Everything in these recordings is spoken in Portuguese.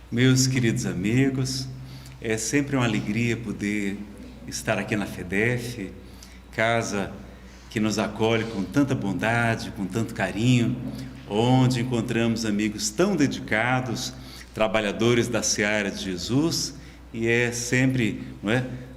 Meus queridos amigos, é sempre uma alegria poder estar aqui na FEDEF, casa que nos acolhe com tanta bondade, com tanto carinho, onde encontramos amigos tão dedicados, trabalhadores da seara de Jesus, e é sempre,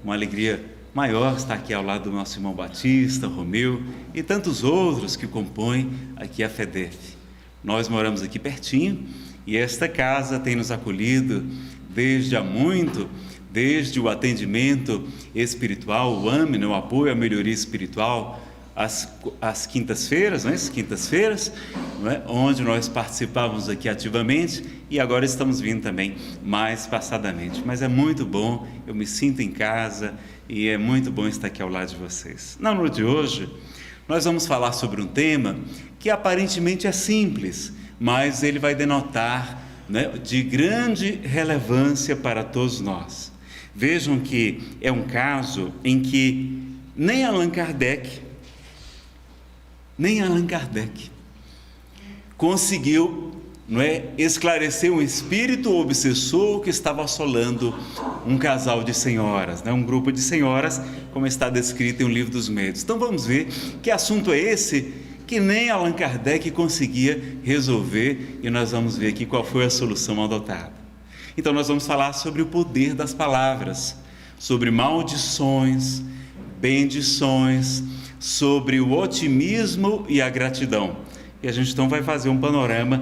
uma alegria maior estar aqui ao lado do nosso irmão Batista, Romeu e tantos outros que compõem aqui a FEDEF. Nós moramos aqui pertinho e esta casa tem nos acolhido desde há muito, desde o atendimento espiritual, o AME, o apoio à melhoria espiritual, às quintas-feiras, onde nós participávamos aqui ativamente e agora estamos vindo também mais passadamente. Mas é muito bom, eu me sinto em casa e é muito bom estar aqui ao lado de vocês. Na noite de hoje, nós vamos falar sobre um tema que aparentemente é simples, mas ele vai denotar de grande relevância para todos nós. Vejam que é um caso em que nem Allan Kardec conseguiu esclarecer um espírito obsessor que estava assolando um casal de senhoras, um grupo de senhoras, como está descrito em O Livro dos Médiuns. Então vamos ver que assunto é esse que nem Allan Kardec conseguia resolver, e nós vamos ver aqui qual foi a solução adotada. Então nós vamos falar sobre o poder das palavras, sobre maldições, bendições, sobre o otimismo e a gratidão. E a gente então vai fazer um panorama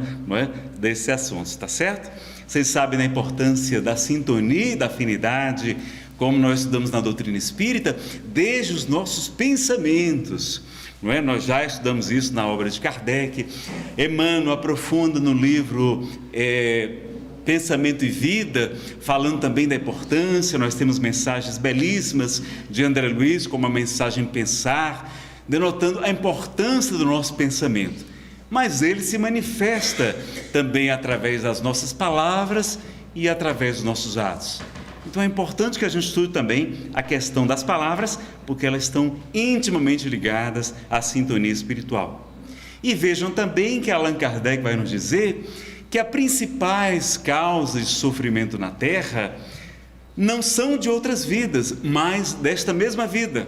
desse assunto, está certo? Vocês sabem da importância da sintonia e da afinidade, como nós estudamos na doutrina espírita, desde os nossos pensamentos. Nós já estudamos isso na obra de Kardec. Emmanuel aprofunda no livro Pensamento e Vida, falando também da importância. Nós temos mensagens belíssimas de André Luiz, como a mensagem Pensar, denotando a importância do nosso pensamento. Mas ele se manifesta também através das nossas palavras e através dos nossos atos. Então é importante que a gente estude também a questão das palavras, porque elas estão intimamente ligadas à sintonia espiritual. E vejam também que Allan Kardec vai nos dizer que as principais causas de sofrimento na Terra não são de outras vidas, mas desta mesma vida.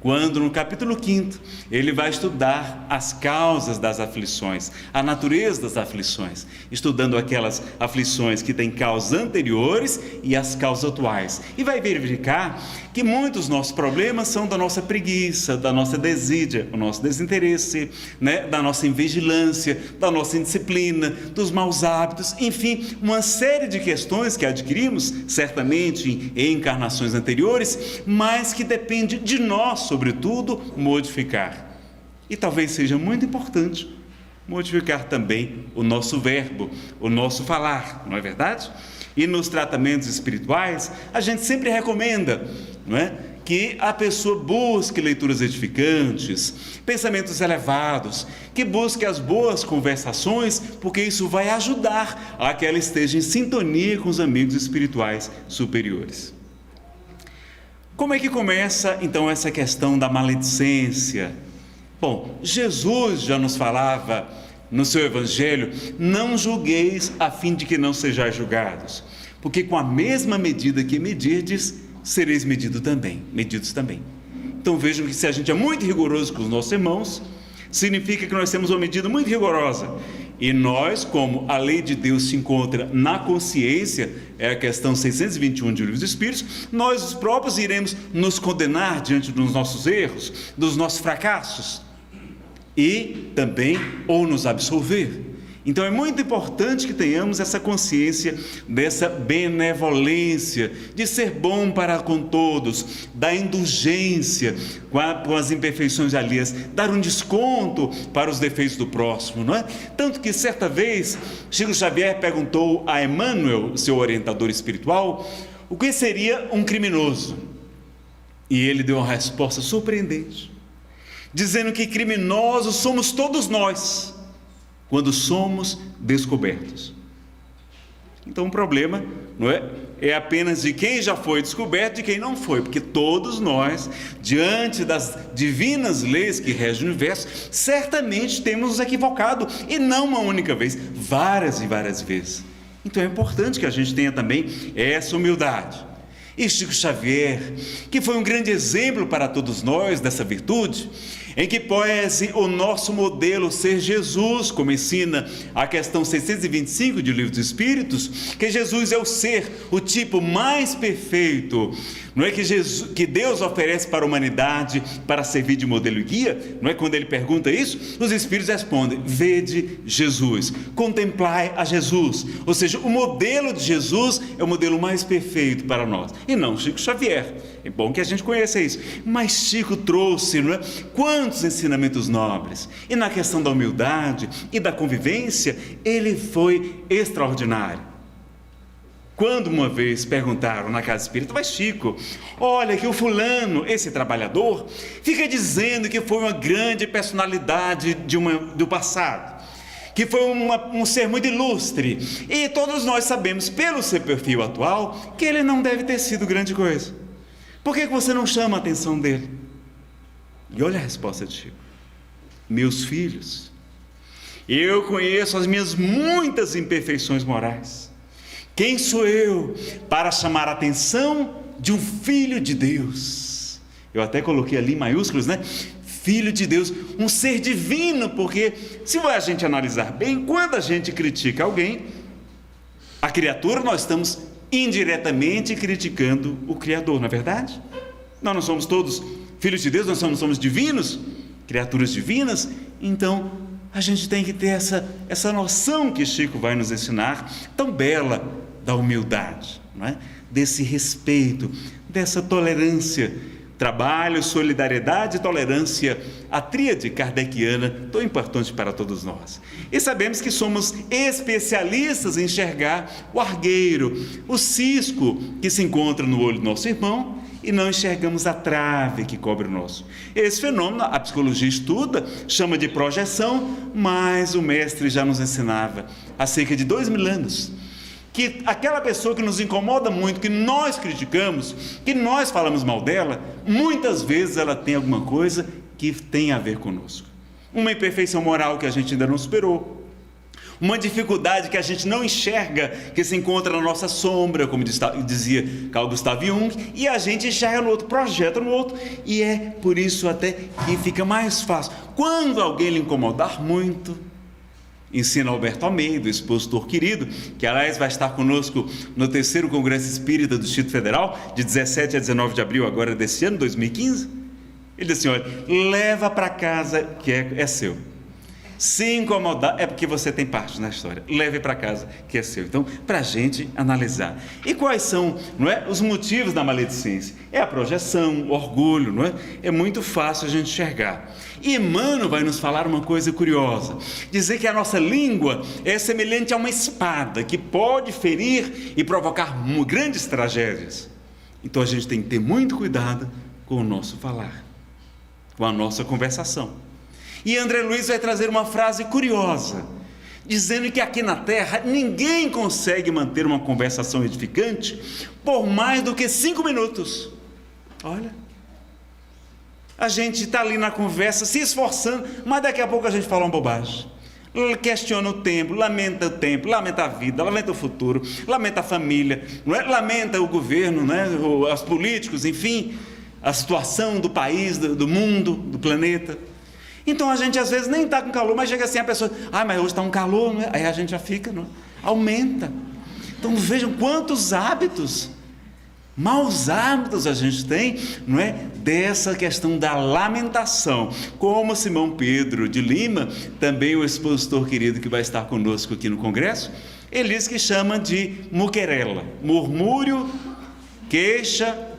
Quando no capítulo 5 ele vai estudar as causas das aflições, a natureza das aflições, estudando aquelas aflições que têm causas anteriores e as causas atuais. E vai verificar que muitos dos nossos problemas são da nossa preguiça, da nossa desídia, o nosso desinteresse, da nossa invigilância, da nossa indisciplina, dos maus hábitos, enfim, uma série de questões que adquirimos, certamente em encarnações anteriores, mas que depende de nós, sobretudo, modificar. E talvez seja muito importante modificar também o nosso verbo, o nosso falar, não é verdade? E nos tratamentos espirituais, a gente sempre recomenda, que a pessoa busque leituras edificantes, pensamentos elevados, que busque as boas conversações, porque isso vai ajudar a que ela esteja em sintonia com os amigos espirituais superiores. Como é que começa, então, essa questão da maledicência? Bom, Jesus já nos falava no seu Evangelho: não julgueis a fim de que não sejais julgados, porque com a mesma medida que medirdes, sereis medidos também. Então vejam que se a gente é muito rigoroso com os nossos irmãos, significa que nós temos uma medida muito rigorosa. E nós, como a lei de Deus se encontra na consciência, é a questão 621 de O Livro dos Espíritos, nós os próprios iremos nos condenar diante dos nossos erros, dos nossos fracassos, e também ou nos absolver. Então é muito importante que tenhamos essa consciência dessa benevolência, de ser bom para com todos, da indulgência com as imperfeições alheias, dar um desconto para os defeitos do próximo, não é? Tanto que certa vez Chico Xavier perguntou a Emmanuel, seu orientador espiritual, o que seria um criminoso? E ele deu uma resposta surpreendente, dizendo que criminosos somos todos nós, quando somos descobertos. Então o problema é apenas de quem já foi descoberto e de quem não foi, porque todos nós, diante das divinas leis que regem o universo, certamente temos nos equivocado, e não uma única vez, várias e várias vezes. Então é importante que a gente tenha também essa humildade. E Chico Xavier, que foi um grande exemplo para todos nós dessa virtude, em que pese o nosso modelo ser Jesus, como ensina a questão 625 de Livro dos Espíritos, que Jesus é o ser, o tipo mais perfeito, não é que Deus oferece para a humanidade para servir de modelo e guia, não é? Quando ele pergunta isso, os Espíritos respondem: vede Jesus, contemplai a Jesus, ou seja, o modelo de Jesus é o modelo mais perfeito para nós, e não Chico Xavier. É bom que a gente conheça isso, mas Chico trouxe, não é, quantos ensinamentos nobres, e na questão da humildade e da convivência, ele foi extraordinário. Quando uma vez perguntaram na casa espírita: mas Chico, olha que o fulano, esse trabalhador, fica dizendo que foi uma grande personalidade do passado, que foi um ser muito ilustre, e todos nós sabemos, pelo seu perfil atual, que ele não deve ter sido grande coisa. Por que você não chama a atenção dele? E olha a resposta de Chico: meus filhos, eu conheço as minhas muitas imperfeições morais. Quem sou eu para chamar a atenção de um filho de Deus? Eu até coloquei ali em maiúsculos, né? Filho de Deus, um ser divino, porque se a gente analisar bem, quando a gente critica alguém, a criatura, nós estamos indiretamente criticando o Criador, não é verdade? Nós não somos todos filhos de Deus, nós somos divinos, criaturas divinas. Então a gente tem que ter essa noção que Chico vai nos ensinar, tão bela, da humildade, não é? Desse respeito, dessa tolerância, trabalho, solidariedade e tolerância, a tríade kardeciana, tão importante para todos nós. E sabemos que somos especialistas em enxergar o argueiro, o cisco que se encontra no olho do nosso irmão, e não enxergamos a trave que cobre o nosso. Esse fenômeno a psicologia estuda, chama de projeção, mas o mestre já nos ensinava há cerca de 2000 anos, que aquela pessoa que nos incomoda muito, que nós criticamos, que nós falamos mal dela, muitas vezes ela tem alguma coisa que tem a ver conosco. Uma imperfeição moral que a gente ainda não superou, uma dificuldade que a gente não enxerga, que se encontra na nossa sombra, como dizia Carl Gustav Jung, e a gente enxerga no outro, projeta no outro, e é por isso até que fica mais fácil. Quando alguém lhe incomodar muito, ensina Alberto Almeida, expositor querido, que aliás vai estar conosco no 3º Congresso Espírita do Distrito Federal, de 17 a 19 de abril agora desse ano, 2015. Ele disse assim: olha, leva para casa que é seu. Se incomodar, é porque você tem parte na história. Leve para casa que é seu. Então, para a gente analisar. E quais são, não é, os motivos da maledicência? É a projeção, o orgulho, não é? É muito fácil a gente enxergar. E Emmanuel vai nos falar uma coisa curiosa, dizer que a nossa língua é semelhante a uma espada que pode ferir e provocar grandes tragédias. Então a gente tem que ter muito cuidado com o nosso falar, com a nossa conversação. E André Luiz vai trazer uma frase curiosa, dizendo que aqui na Terra ninguém consegue manter uma conversação edificante por mais do que 5 minutos. Olha, a gente está ali na conversa, se esforçando, mas daqui a pouco a gente fala uma bobagem. Questiona o tempo, lamenta a vida, lamenta o futuro, lamenta a família, não é? Lamenta o governo, não é? Os políticos, enfim, a situação do país, do mundo, do planeta. Então a gente às vezes nem está com calor, mas chega assim a pessoa: mas hoje está um calor, não é? Aí a gente já fica, não é? Aumenta. Então vejam quantos hábitos, maus hábitos a gente tem, não é? Dessa questão da lamentação. Como Simão Pedro de Lima, também o expositor querido que vai estar conosco aqui no congresso, ele diz que chama de muquerela, murmúrio, queixa,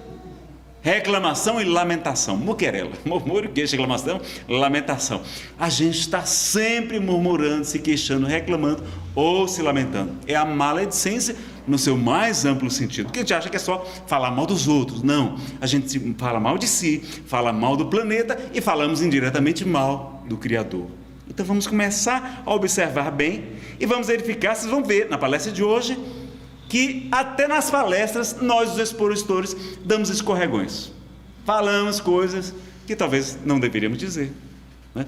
reclamação e lamentação. Muquerela, murmúrio, queixa, reclamação, lamentação. A gente está sempre murmurando, se queixando, reclamando ou se lamentando. É a maledicência no seu mais amplo sentido, porque a gente acha que é só falar mal dos outros. Não, a gente fala mal de si, fala mal do planeta e falamos indiretamente mal do Criador. Então vamos começar a observar bem e vamos verificar. Vocês vão ver na palestra de hoje que até nas palestras nós, os expositores, damos escorregões, falamos coisas que talvez não deveríamos dizer, né?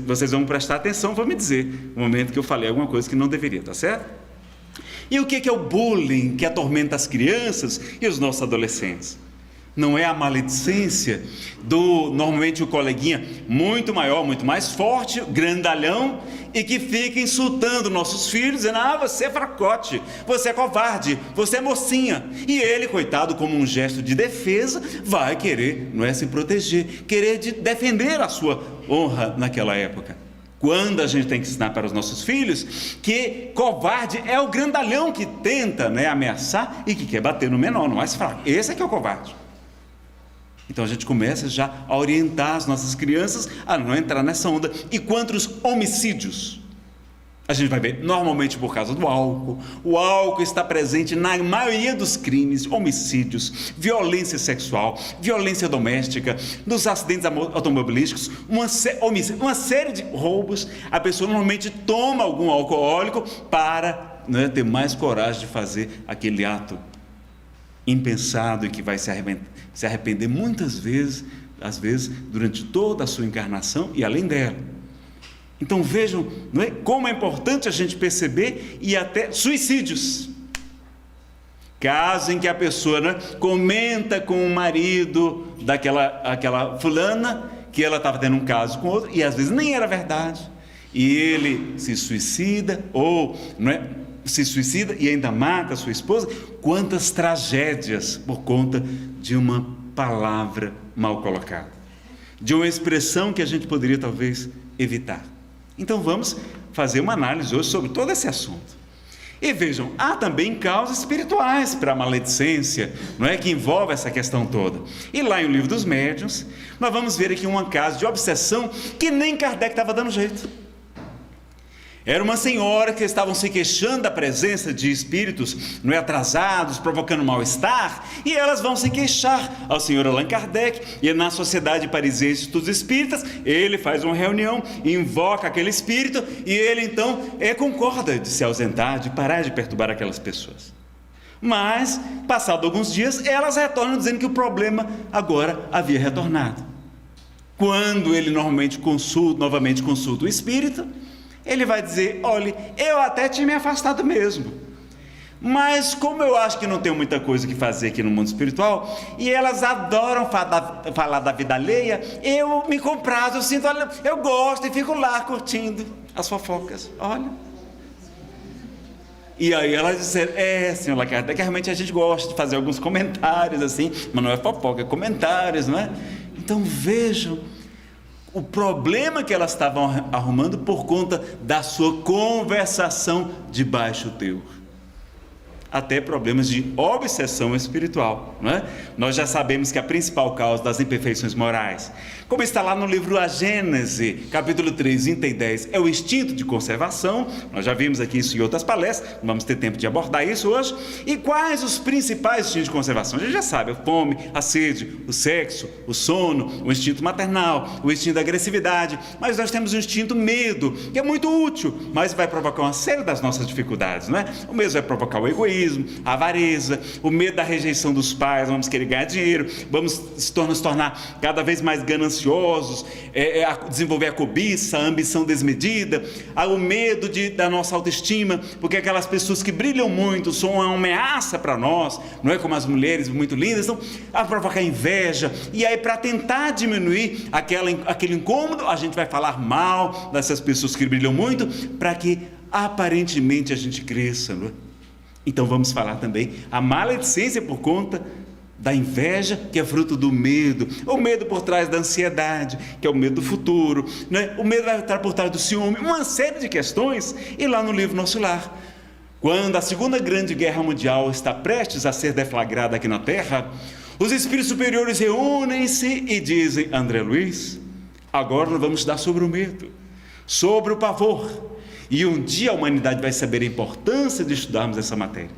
Vocês vão prestar atenção, vão me dizer no momento que eu falei alguma coisa que não deveria, tá certo? E o que é o bullying que atormenta as crianças e os nossos adolescentes? Não é a maledicência normalmente o coleguinha muito maior, muito mais forte, grandalhão, e que fica insultando nossos filhos, dizendo: você é fracote, você é covarde, você é mocinha. E ele, coitado, como um gesto de defesa, vai querer, não é, se proteger, querer defender a sua honra naquela época. Quando a gente tem que ensinar para os nossos filhos que covarde é o grandalhão que tenta, né, ameaçar e que quer bater no menor, no mais fraco. Esse é que é o covarde. Então a gente começa já a orientar as nossas crianças a não entrar nessa onda. E quanto aos homicídios, a gente vai ver normalmente por causa do álcool. O álcool está presente na maioria dos crimes, homicídios, violência sexual, violência doméstica, nos acidentes automobilísticos, uma série de roubos. A pessoa normalmente toma algum alcoólico para, né, ter mais coragem de fazer aquele ato impensado e que vai se arrepender muitas vezes, às vezes durante toda a sua encarnação e além dela. Então vejam, não é, como é importante a gente perceber, e até suicídios. Caso em que a pessoa, né, comenta com o marido aquela fulana que ela estava tendo um caso com outro, e às vezes nem era verdade, e ele se suicida, ou não é, se suicida e ainda mata a sua esposa. Quantas tragédias por conta de uma palavra mal colocada, de uma expressão que a gente poderia talvez evitar. Então vamos fazer uma análise hoje sobre todo esse assunto. E vejam, há também causas espirituais para a maledicência, não é, que envolve essa questão toda. E lá em O Livro dos Médiuns, nós vamos ver aqui um caso de obsessão que nem Kardec estava dando jeito. Era uma senhora que estavam se queixando da presença de espíritos, não é, atrasados, provocando mal-estar, e elas vão se queixar ao senhor Allan Kardec, e na Sociedade Parisiense de Estudos Espíritas, ele faz uma reunião, invoca aquele espírito, e ele então concorda de se ausentar, de parar de perturbar aquelas pessoas. Mas, passados alguns dias, elas retornam dizendo que o problema agora havia retornado. Quando ele novamente consulta o espírito, ele vai dizer: olha, eu até tinha me afastado mesmo, mas como eu acho que não tenho muita coisa que fazer aqui no mundo espiritual, e elas adoram falar da vida alheia, eu me comprazo, eu gosto e fico lá curtindo as fofocas, olha. E aí elas disseram: senhor Lacarda, que realmente a gente gosta de fazer alguns comentários assim, mas não é fofoca, é comentários, não é? Então vejam o problema que elas estavam arrumando por conta da sua conversação de baixo teor. Até problemas de obsessão espiritual, não é? Nós já sabemos que a principal causa das imperfeições morais, como está lá no livro A Gênese, capítulo 3, item 10, é o instinto de conservação. Nós já vimos aqui isso em outras palestras, não vamos ter tempo de abordar isso hoje. E quais os principais instintos de conservação? A gente já sabe: a fome, a sede, o sexo, o sono, o instinto maternal, o instinto da agressividade. Mas nós temos o instinto medo, que é muito útil, mas vai provocar uma série das nossas dificuldades, não é? O medo vai provocar o egoísmo, a avareza, o medo da rejeição dos pais, vamos querer ganhar dinheiro, vamos se tornar cada vez mais gananciosos, desenvolver a cobiça, a ambição desmedida, o medo da nossa autoestima, porque aquelas pessoas que brilham muito são uma ameaça para nós, não é, como as mulheres muito lindas, então a provocar inveja. E aí, para tentar diminuir aquele incômodo, a gente vai falar mal dessas pessoas que brilham muito, para que aparentemente a gente cresça, não é? Então vamos falar também a maledicência por conta da inveja, que é fruto do medo, o medo por trás da ansiedade, que é o medo do futuro, né? O medo vai estar por trás do ciúme, uma série de questões. E lá no livro Nosso Lar, quando a Segunda Grande Guerra Mundial está prestes a ser deflagrada aqui na Terra, os espíritos superiores reúnem-se e dizem: André Luiz, agora nós vamos estudar sobre o medo, sobre o pavor. E um dia a humanidade vai saber a importância de estudarmos essa matéria.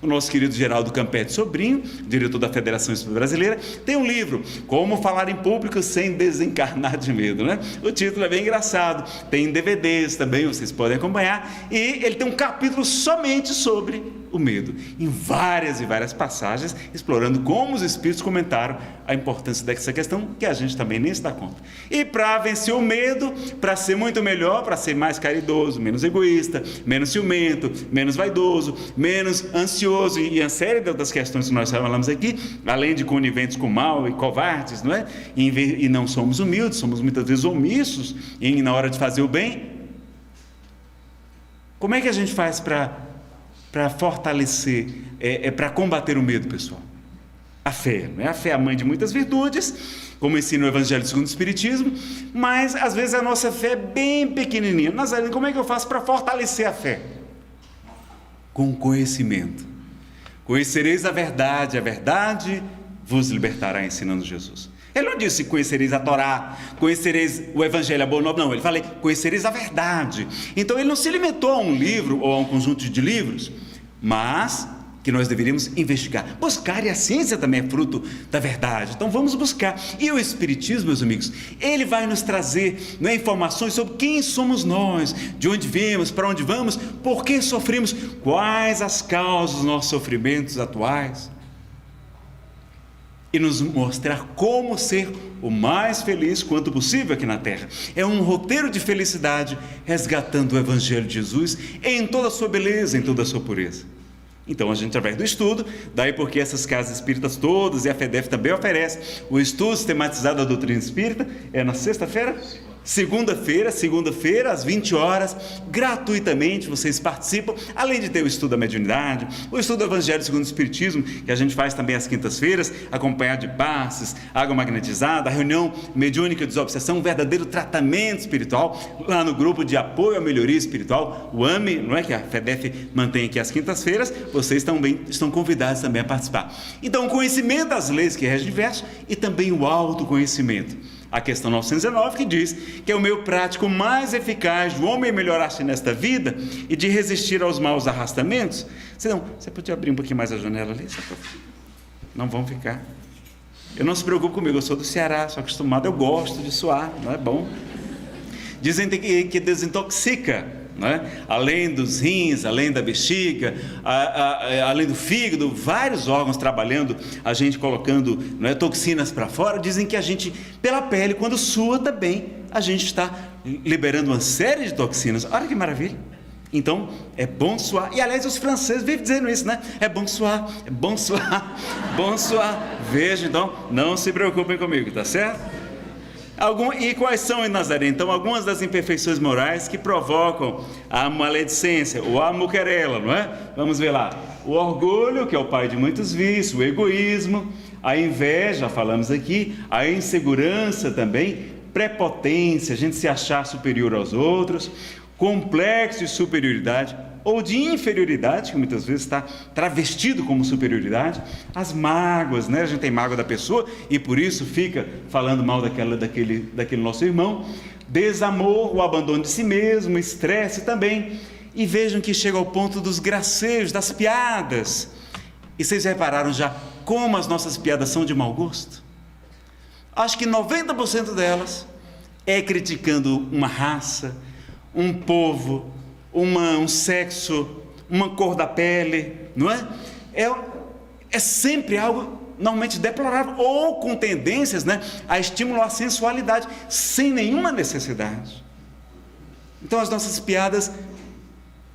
O nosso querido Geraldo Campetti Sobrinho, diretor da Federação Espírita Brasileira, tem um livro, Como Falar em Público Sem Desencarnar de Medo, né? O título é bem engraçado, tem DVDs também, vocês podem acompanhar, e ele tem um capítulo somente sobre o medo, em várias e várias passagens, explorando como os espíritos comentaram a importância dessa questão, que a gente também nem se dá conta. E para vencer o medo, para ser muito melhor, para ser mais caridoso, menos egoísta, menos ciumento, menos vaidoso, menos ansioso, e a série das questões que nós falamos aqui, além de coniventes com o mal e covardes, não é? E não somos humildes, somos muitas vezes omissos na hora de fazer o bem. Como é que a gente faz para fortalecer, para combater o medo, pessoal? A fé, não é? A fé é a mãe de muitas virtudes, como ensina o Evangelho segundo o Espiritismo, mas às vezes a nossa fé é bem pequenininha. Nazareno, como é que eu faço para fortalecer a fé? Com conhecimento. Conhecereis a verdade vos libertará, ensinando Jesus. Ele não disse conhecereis a Torá, conhecereis o Evangelho, a boa nova, não, ele fala conhecereis a verdade. Então ele não se limitou a um livro ou a um conjunto de livros, mas que nós deveríamos investigar, buscar, e a ciência também é fruto da verdade, então vamos buscar. E o Espiritismo, meus amigos, ele vai nos trazer, né, informações sobre quem somos nós, de onde viemos, para onde vamos, por que sofremos, quais as causas dos nossos sofrimentos atuais, e nos mostrar como ser o mais feliz quanto possível aqui na Terra. É um roteiro de felicidade, resgatando o Evangelho de Jesus em toda a sua beleza, em toda a sua pureza. Então a gente, através do estudo, daí porque essas casas espíritas todas, e a FEDEF também oferece o estudo sistematizado da doutrina espírita, é na sexta-feira? Segunda-feira, às 20 horas, gratuitamente vocês participam, além de ter o estudo da mediunidade, o estudo do Evangelho segundo o Espiritismo, que a gente faz também às quintas-feiras, acompanhado de passes, água magnetizada, a reunião mediúnica de desobsessão, um verdadeiro tratamento espiritual, lá no grupo de apoio à melhoria espiritual, o AME, não é, que a FEDEF mantém aqui às quintas-feiras, vocês estão convidados também a participar. Então, o conhecimento das leis que regem o universo e também o autoconhecimento. A questão 919 que diz que é o meio prático mais eficaz do homem melhorar-se nesta vida e de resistir aos maus arrastamentos. Senão, você podia abrir um pouquinho mais a janela ali? Não vão ficar. Eu não se preocupe comigo, eu sou do Ceará, sou acostumado, eu gosto de suar, não é bom? Dizem que desintoxica. Não é? Além dos rins, além da bexiga, além do fígado, vários órgãos trabalhando, a gente colocando, não é, toxinas para fora. Dizem que a gente, pela pele, quando sua também, a gente está liberando uma série de toxinas. Olha que maravilha! Então, é bom suar. E, aliás, os franceses vivem dizendo isso, né? É bom suar, bom suar. Veja, então, não se preocupem comigo, tá certo? E quais são, em Nazaré, então, algumas das imperfeições morais que provocam a maledicência, ou a muquerela, não é? Vamos ver lá. O orgulho, que é o pai de muitos vícios, o egoísmo, a inveja, falamos aqui, a insegurança também, prepotência, a gente se achar superior aos outros, complexo de superioridade ou de inferioridade, que muitas vezes está travestido como superioridade, as mágoas, né? A gente tem mágoa da pessoa e por isso fica falando mal daquele nosso irmão, desamor, o abandono de si mesmo, estresse também, e vejam que chega ao ponto dos gracejos, das piadas. E vocês repararam já como as nossas piadas são de mau gosto? Acho que 90% delas é criticando uma raça, um povo, um sexo, uma cor da pele, não é? É sempre algo normalmente deplorável, ou com tendências, né, a estímulo à sensualidade, sem nenhuma necessidade. Então as nossas piadas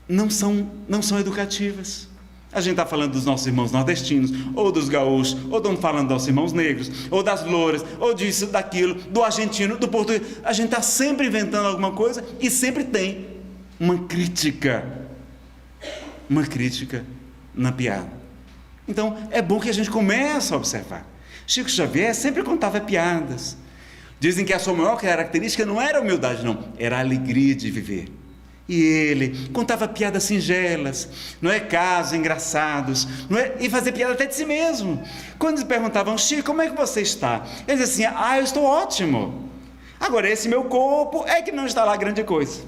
não são educativas. A gente está falando dos nossos irmãos nordestinos, ou dos gaúchos, ou estamos falando dos nossos irmãos negros, ou das louras, ou disso, daquilo, do argentino, do português. A gente está sempre inventando alguma coisa e sempre tem uma crítica na piada. Então é bom que a gente comece a observar. Chico Xavier sempre contava piadas. Dizem que a sua maior característica não era a humildade, não, era a alegria de viver. E ele contava piadas singelas, não é, casos engraçados, não é, e fazia piada até de si mesmo. Quando eles perguntavam, Chico, como é que você está? Ele dizia assim, eu estou ótimo. Agora, esse meu corpo é que não está lá grande coisa.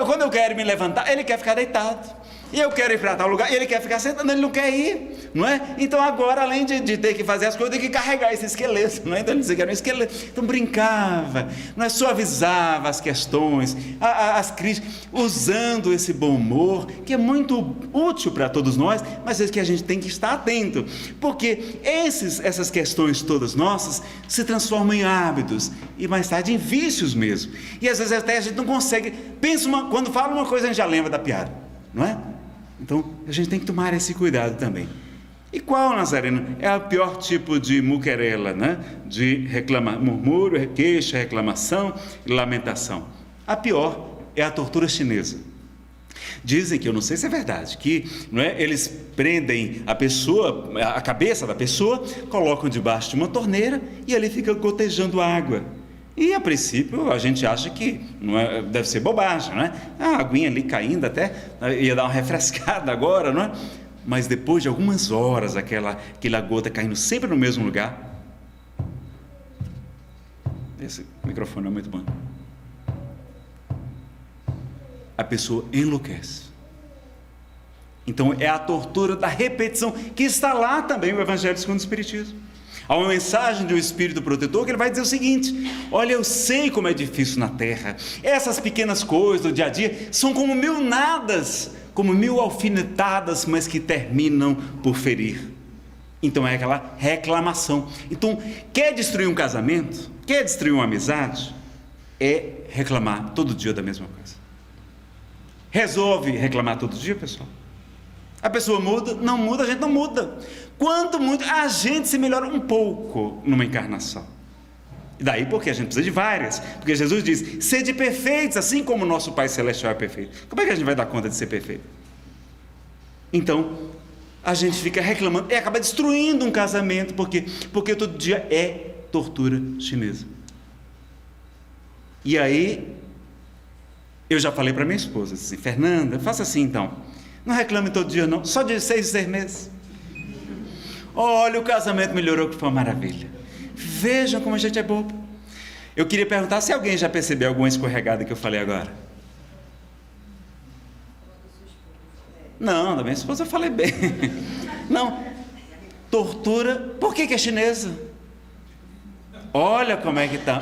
Quando eu quero me levantar, ele quer ficar deitado. e eu quero ir para tal lugar, e ele quer ficar sentado, ele não quer ir, não é? Então agora, além de ter que fazer as coisas, tem que carregar esse esqueleto, não é? Então ele dizia que era um esqueleto, então brincava, não é? Suavizava as questões, as críticas, usando esse bom humor, que é muito útil para todos nós, mas é que a gente tem que estar atento, porque essas questões todas nossas se transformam em hábitos, e mais tarde em vícios mesmo, e às vezes até a gente não consegue, quando fala uma coisa a gente já lembra da piada, não é? Então a gente tem que tomar esse cuidado também. E qual, Nazareno, é o pior tipo de muquerela, né? De murmúrio, queixa, reclamação e lamentação? A pior é a tortura chinesa. Dizem que, eu não sei se é verdade, que, não é, eles prendem a pessoa, a cabeça da pessoa, colocam debaixo de uma torneira e ali fica gotejando água. E a princípio a gente acha que não é, deve ser bobagem, não é? A aguinha ali caindo até, ia dar uma refrescada agora, não é? Mas depois de algumas horas, aquela gota caindo sempre no mesmo lugar. Esse microfone é muito bom. A pessoa enlouquece. Então é a tortura da repetição, que está lá também no Evangelho segundo o Espiritismo. Há uma mensagem de um Espírito protetor que ele vai dizer o seguinte: olha, eu sei como é difícil na terra, essas pequenas coisas do dia a dia são como 1000 nadas, como 1000 alfinetadas, mas que terminam por ferir. Então é aquela reclamação. Então, quer destruir um casamento, quer destruir uma amizade, é reclamar todo dia da mesma coisa. Resolve reclamar todo dia, pessoal? A pessoa muda? Não muda, a gente não muda. Quanto muito, a gente se melhora um pouco numa encarnação. E daí porque a gente precisa de várias. Porque Jesus diz, sede perfeitos, assim como o nosso Pai Celestial é perfeito. Como é que a gente vai dar conta de ser perfeito? Então, a gente fica reclamando e acaba destruindo um casamento. Porque todo dia é tortura chinesa. E aí, eu já falei para minha esposa, assim, Fernanda, faça assim então. Não reclame todo dia não, só de 6 em 6 meses. Olha, o casamento melhorou, que foi uma maravilha. Vejam como a gente é bobo. Eu queria perguntar se alguém já percebeu alguma escorregada que eu falei agora. Não, da minha esposa eu falei bem. Não, tortura, por que é chinesa? Olha como é que está.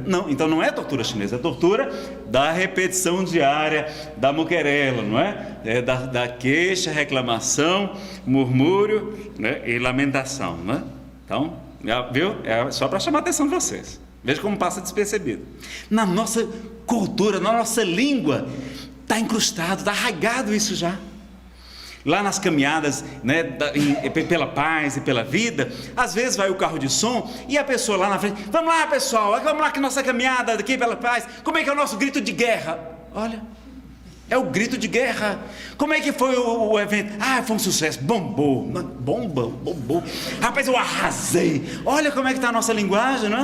Não, então não é tortura chinesa, é tortura da repetição diária, da muquerela, não é? É da queixa, reclamação, murmúrio, né? E lamentação, não é? Então, viu? É só para chamar a atenção de vocês. Veja como passa despercebido. Na nossa cultura, na nossa língua, está incrustado, está arraigado isso já. Lá nas caminhadas, né, pela paz e pela vida, às vezes vai o carro de som e a pessoa lá na frente, vamos lá pessoal, vamos lá que nossa caminhada aqui pela paz, como é que é o nosso grito de guerra? Olha, é o grito de guerra. Como é que foi o evento? Foi um sucesso, bombou, rapaz, eu arrasei. Olha como é que está a nossa linguagem, não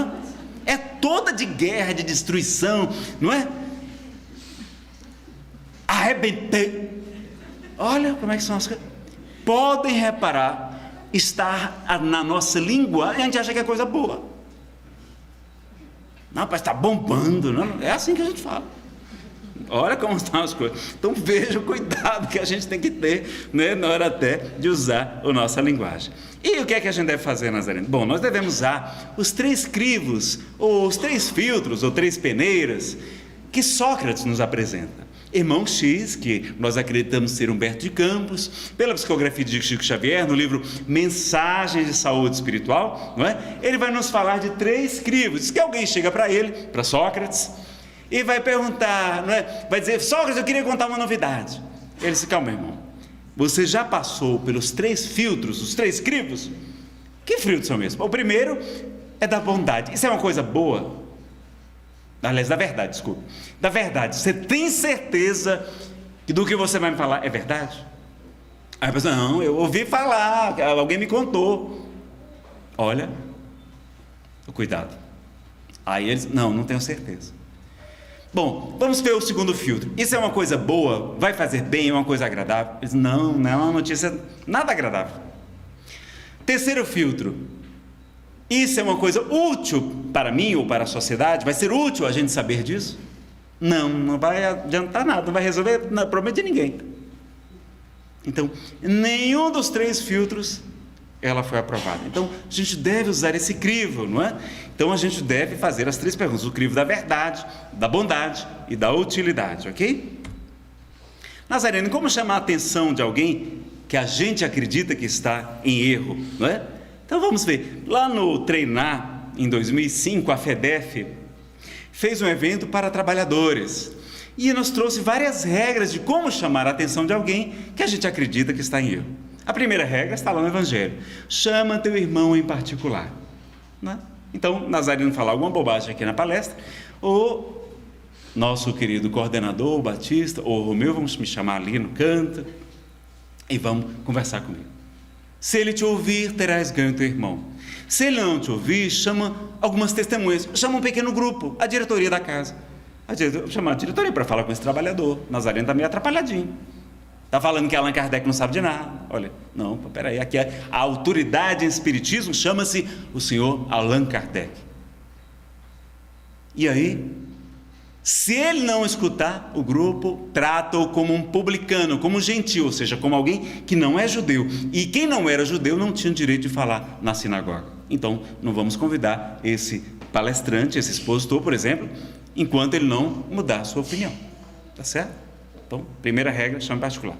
é? É toda de guerra, de destruição, não é? Arrebentei. Olha como é que são as coisas. Podem reparar, está na nossa língua, e a gente acha que é coisa boa. Não, mas está bombando, não? É assim que a gente fala. Olha como estão as coisas. Então veja o cuidado que a gente tem que ter, né, na hora até de usar a nossa linguagem. E o que é que a gente deve fazer, Nazareno? Bom, nós devemos usar os 3 crivos, ou os 3 filtros, ou 3 peneiras, que Sócrates nos apresenta. Irmão X, que nós acreditamos ser Humberto de Campos, pela psicografia de Chico Xavier, no livro Mensagens de Saúde Espiritual, não é? Ele vai nos falar de 3 crivos. Diz que alguém chega para ele, para Sócrates, e vai perguntar, não é? Vai dizer, Sócrates, eu queria contar uma novidade. Ele disse, calma, irmão, você já passou pelos 3 filtros, os 3 crivos? Que filtros são esses? O primeiro é da bondade. Isso é uma coisa boa? Aliás, da verdade, desculpa. Da verdade, você tem certeza que do que você vai me falar é verdade? Aí a pessoa, não, eu ouvi falar, alguém me contou. Olha, cuidado. Aí eles, não tenho certeza. Bom, vamos ver o segundo filtro. Isso é uma coisa boa? Vai fazer bem? É uma coisa agradável? Eles, não é uma notícia nada agradável. Terceiro filtro. Isso é uma coisa útil para mim ou para a sociedade? Vai ser útil a gente saber disso? Não vai adiantar nada, não vai resolver o problema de ninguém. Então, nenhum dos 3 filtros ela foi aprovada. Então, a gente deve usar esse crivo, não é? Então, a gente deve fazer as 3 perguntas: o crivo da verdade, da bondade e da utilidade, ok? Nazareno, como chamar a atenção de alguém que a gente acredita que está em erro, não é? Então, vamos ver. Lá no Treinar, em 2005, a FEDEF fez um evento para trabalhadores e nos trouxe várias regras de como chamar a atenção de alguém que a gente acredita que está em erro. A primeira regra está lá no Evangelho: chama teu irmão em particular, né? Então, Nazareno falar alguma bobagem aqui na palestra, o nosso querido coordenador, o Batista, ou o Romeu, vamos me chamar ali no canto e vamos conversar comigo. Se ele te ouvir, terás ganho teu irmão. Se ele não te ouvir, chama algumas testemunhas, chama um pequeno grupo, a diretoria da casa. Chama a diretoria para falar com esse trabalhador. Nazareno está meio atrapalhadinho. Está falando que Allan Kardec não sabe de nada. Olha, não, peraí, aqui a autoridade em espiritismo chama-se o senhor Allan Kardec. E aí, se ele não escutar, o grupo trata-o como um publicano, como um gentil, ou seja, como alguém que não é judeu. E quem não era judeu não tinha direito de falar na sinagoga. Então, não vamos convidar esse palestrante, esse expositor, por exemplo, enquanto ele não mudar a sua opinião. Tá certo? Então, primeira regra, chama em particular.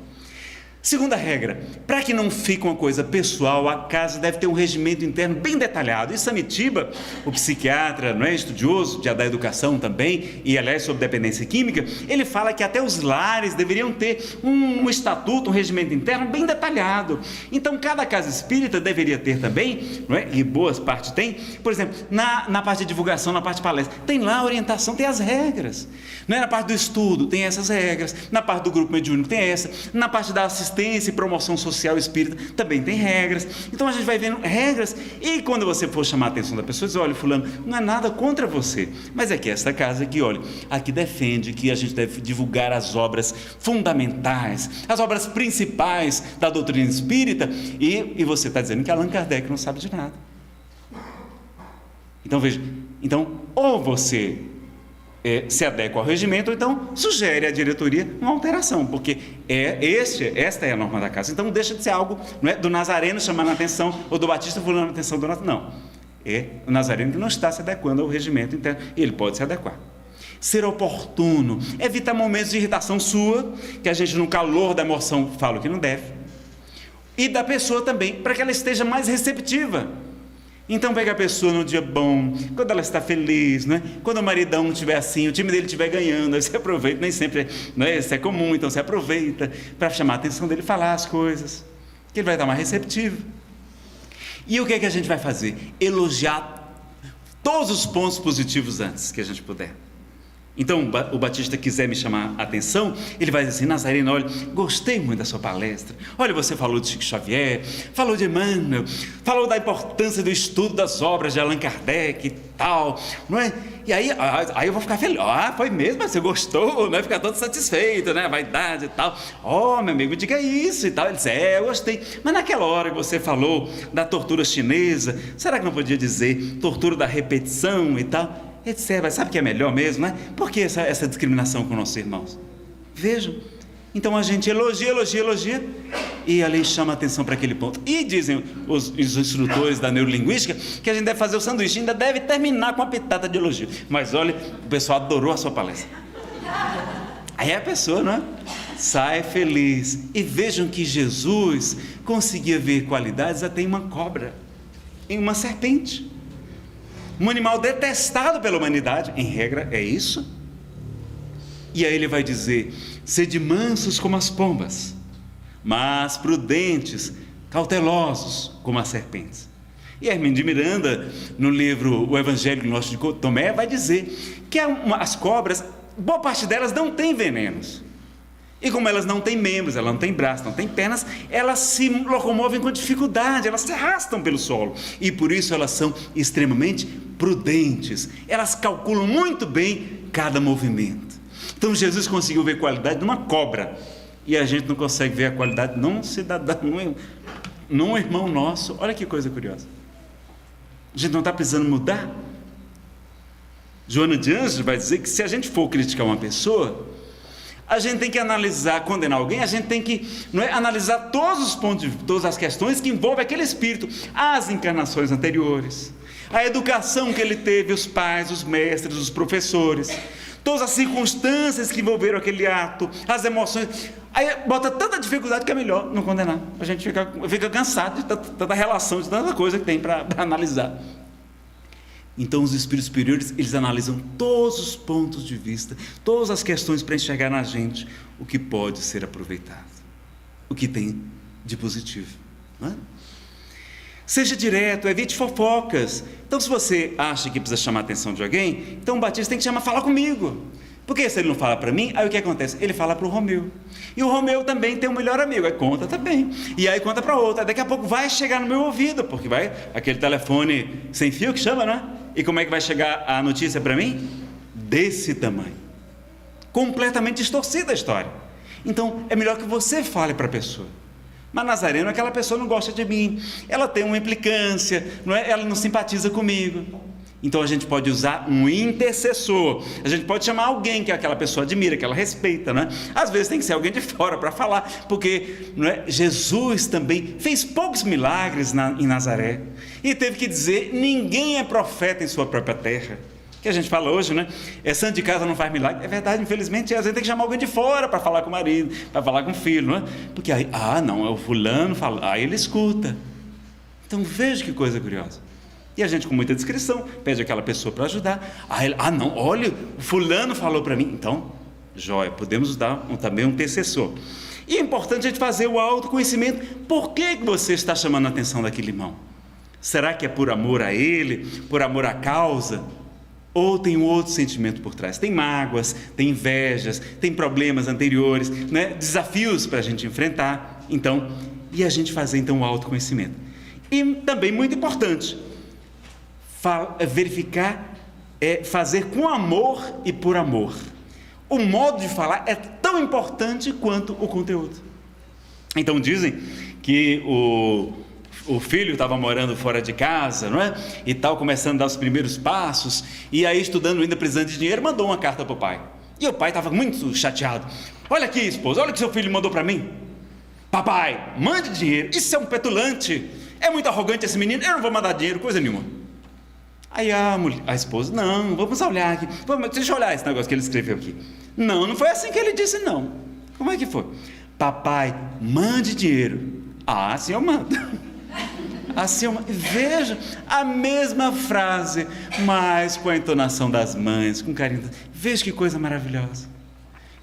Segunda regra: para que não fique uma coisa pessoal, a casa deve ter um regimento interno bem detalhado. E Samitiba, o psiquiatra, não é, estudioso da educação também, e aliás sobre dependência química, ele fala que até os lares deveriam ter um estatuto, um regimento interno bem detalhado. Então, cada casa espírita deveria ter também, não é, e boas partes tem, por exemplo, na parte de divulgação, na parte de palestra, tem lá a orientação, tem as regras. Não é? Na parte do estudo, tem essas regras. Na parte do grupo mediúnico, tem essa. Na parte da assistência e promoção social espírita também tem regras. Então a gente vai vendo regras, e quando você for chamar a atenção da pessoa, diz: olha, fulano, não é nada contra você, mas é que esta casa aqui, olha, aqui defende que a gente deve divulgar as obras fundamentais, as obras principais da doutrina espírita, e você está dizendo que Allan Kardec não sabe de nada. Então veja, ou você se adequa ao regimento, ou então sugere à diretoria uma alteração, porque esta é a norma da casa. Então deixa de ser algo, não é, do Nazareno chamando a atenção, ou do Batista falando a atenção do Nazareno. Não, é o Nazareno que não está se adequando ao regimento interno, e ele pode se adequar. Ser oportuno, evitar momentos de irritação sua, que a gente no calor da emoção fala o que não deve, e da pessoa também, para que ela esteja mais receptiva. Então pega a pessoa no dia bom, quando ela está feliz, né? Quando o maridão estiver assim, o time dele estiver ganhando, aí você aproveita, nem sempre, né? Isso é comum, então você aproveita para chamar a atenção dele, falar as coisas, que ele vai estar mais receptivo. E o que é que a gente vai fazer? Elogiar todos os pontos positivos antes que a gente puder. Então o Batista quiser me chamar a atenção, ele vai dizer assim: Nazareno, olha, gostei muito da sua palestra, olha, você falou de Chico Xavier, falou de Emmanuel, falou da importância do estudo das obras de Allan Kardec e tal, não é? E aí eu vou ficar feliz: foi mesmo, você gostou, né? Ficar todo satisfeito, né? Vaidade e tal. Meu amigo, me diga isso e tal. Ele disse: eu gostei, mas naquela hora que você falou da tortura chinesa, será que não podia dizer tortura da repetição e tal? Etc. Sabe o que é melhor mesmo, né? Por que essa discriminação com nossos irmãos? Vejam, então a gente elogia, e a lei chama a atenção para aquele ponto. E dizem os instrutores da neurolinguística que a gente deve fazer o sanduíche, ainda deve terminar com uma pitada de elogio. Mas olha, o pessoal adorou a sua palestra. Aí a pessoa, não é? Sai feliz. E vejam que Jesus conseguia ver qualidades até em uma cobra, em uma serpente. Um animal detestado pela humanidade, em regra é isso. E aí ele vai dizer: sede mansos como as pombas, mas prudentes, cautelosos como as serpentes. E Hermínio de Miranda, no livro O Evangelho Gnóstico de Tomé, vai dizer que as cobras, boa parte delas não tem venenos. E como elas não têm membros, elas não têm braços, não têm pernas, elas se locomovem com dificuldade, elas se arrastam pelo solo. E por isso elas são extremamente prudentes. Elas calculam muito bem cada movimento. Então Jesus conseguiu ver qualidade numa cobra. E a gente não consegue ver a qualidade num cidadão, num irmão nosso. Olha que coisa curiosa. A gente não está precisando mudar? Joana de Ângeles vai dizer que se a gente for criticar uma pessoa, a gente tem que analisar, condenar alguém, a gente tem que analisar todos os pontos, todas as questões que envolvem aquele espírito, as encarnações anteriores, a educação que ele teve, os pais, os mestres, os professores, todas as circunstâncias que envolveram aquele ato, as emoções. Aí bota tanta dificuldade que é melhor não condenar. A gente fica cansado de tanta relação, de tanta coisa que tem para analisar. Então os espíritos superiores, eles analisam todos os pontos de vista, todas as questões para enxergar na gente o que pode ser aproveitado, o que tem de positivo, não é? Seja direto, evite fofocas. Então, se você acha que precisa chamar a atenção de alguém, então o Batista tem que falar comigo. Porque se ele não fala para mim, aí o que acontece? Ele fala para o Romeu. E o Romeu também tem um melhor amigo, aí conta também. E aí conta para outro. Aí daqui a pouco vai chegar no meu ouvido, porque vai aquele telefone sem fio que chama, né? E como é que vai chegar a notícia para mim? Desse tamanho. Completamente distorcida a história. Então, é melhor que você fale para a pessoa. Mas Nazareno, aquela pessoa não gosta de mim, ela tem uma implicância, ela não simpatiza comigo. Então a gente pode usar um intercessor, a gente pode chamar alguém que aquela pessoa admira, que ela respeita, né? Às vezes tem que ser alguém de fora para falar, porque Jesus também fez poucos milagres em Nazaré, e teve que dizer: ninguém é profeta em sua própria terra. Que a gente fala hoje, né? Santo de casa não faz milagre. É verdade, infelizmente, às vezes tem que chamar alguém de fora para falar com o marido, para falar com o filho, não é? Porque aí, não, é o fulano fala, aí ele escuta. Então veja que coisa curiosa. E a gente, com muita discrição, pede aquela pessoa para ajudar. Não, olha, o fulano falou para mim. Então, jóia, podemos dar também um intercessor. E é importante a gente fazer o autoconhecimento. Por que você está chamando a atenção daquele irmão? Será que é por amor a ele, por amor à causa? Ou tem um outro sentimento por trás? Tem mágoas, tem invejas, tem problemas anteriores, né? Desafios para a gente enfrentar. Então, e a gente fazer então o autoconhecimento. E também muito importante, verificar, fazer com amor e por amor. O modo de falar é tão importante quanto o conteúdo. Então dizem que o filho estava morando fora de casa, não é? E tal, começando a dar os primeiros passos, e aí estudando, ainda precisando de dinheiro, mandou uma carta para o pai. E o pai estava muito chateado. Olha aqui, esposa, olha o que seu filho mandou para mim. Papai, mande dinheiro, isso é um petulante, é muito arrogante esse menino, eu não vou mandar dinheiro, coisa nenhuma. Aí a esposa, não, vamos olhar aqui, deixa eu olhar esse negócio que ele escreveu aqui. Não foi assim que ele disse, não. Como é que foi? Papai, mande dinheiro. Assim eu mando. Assim eu mando. Veja, a mesma frase, mas com a entonação das mães, com carinho. Veja que coisa maravilhosa.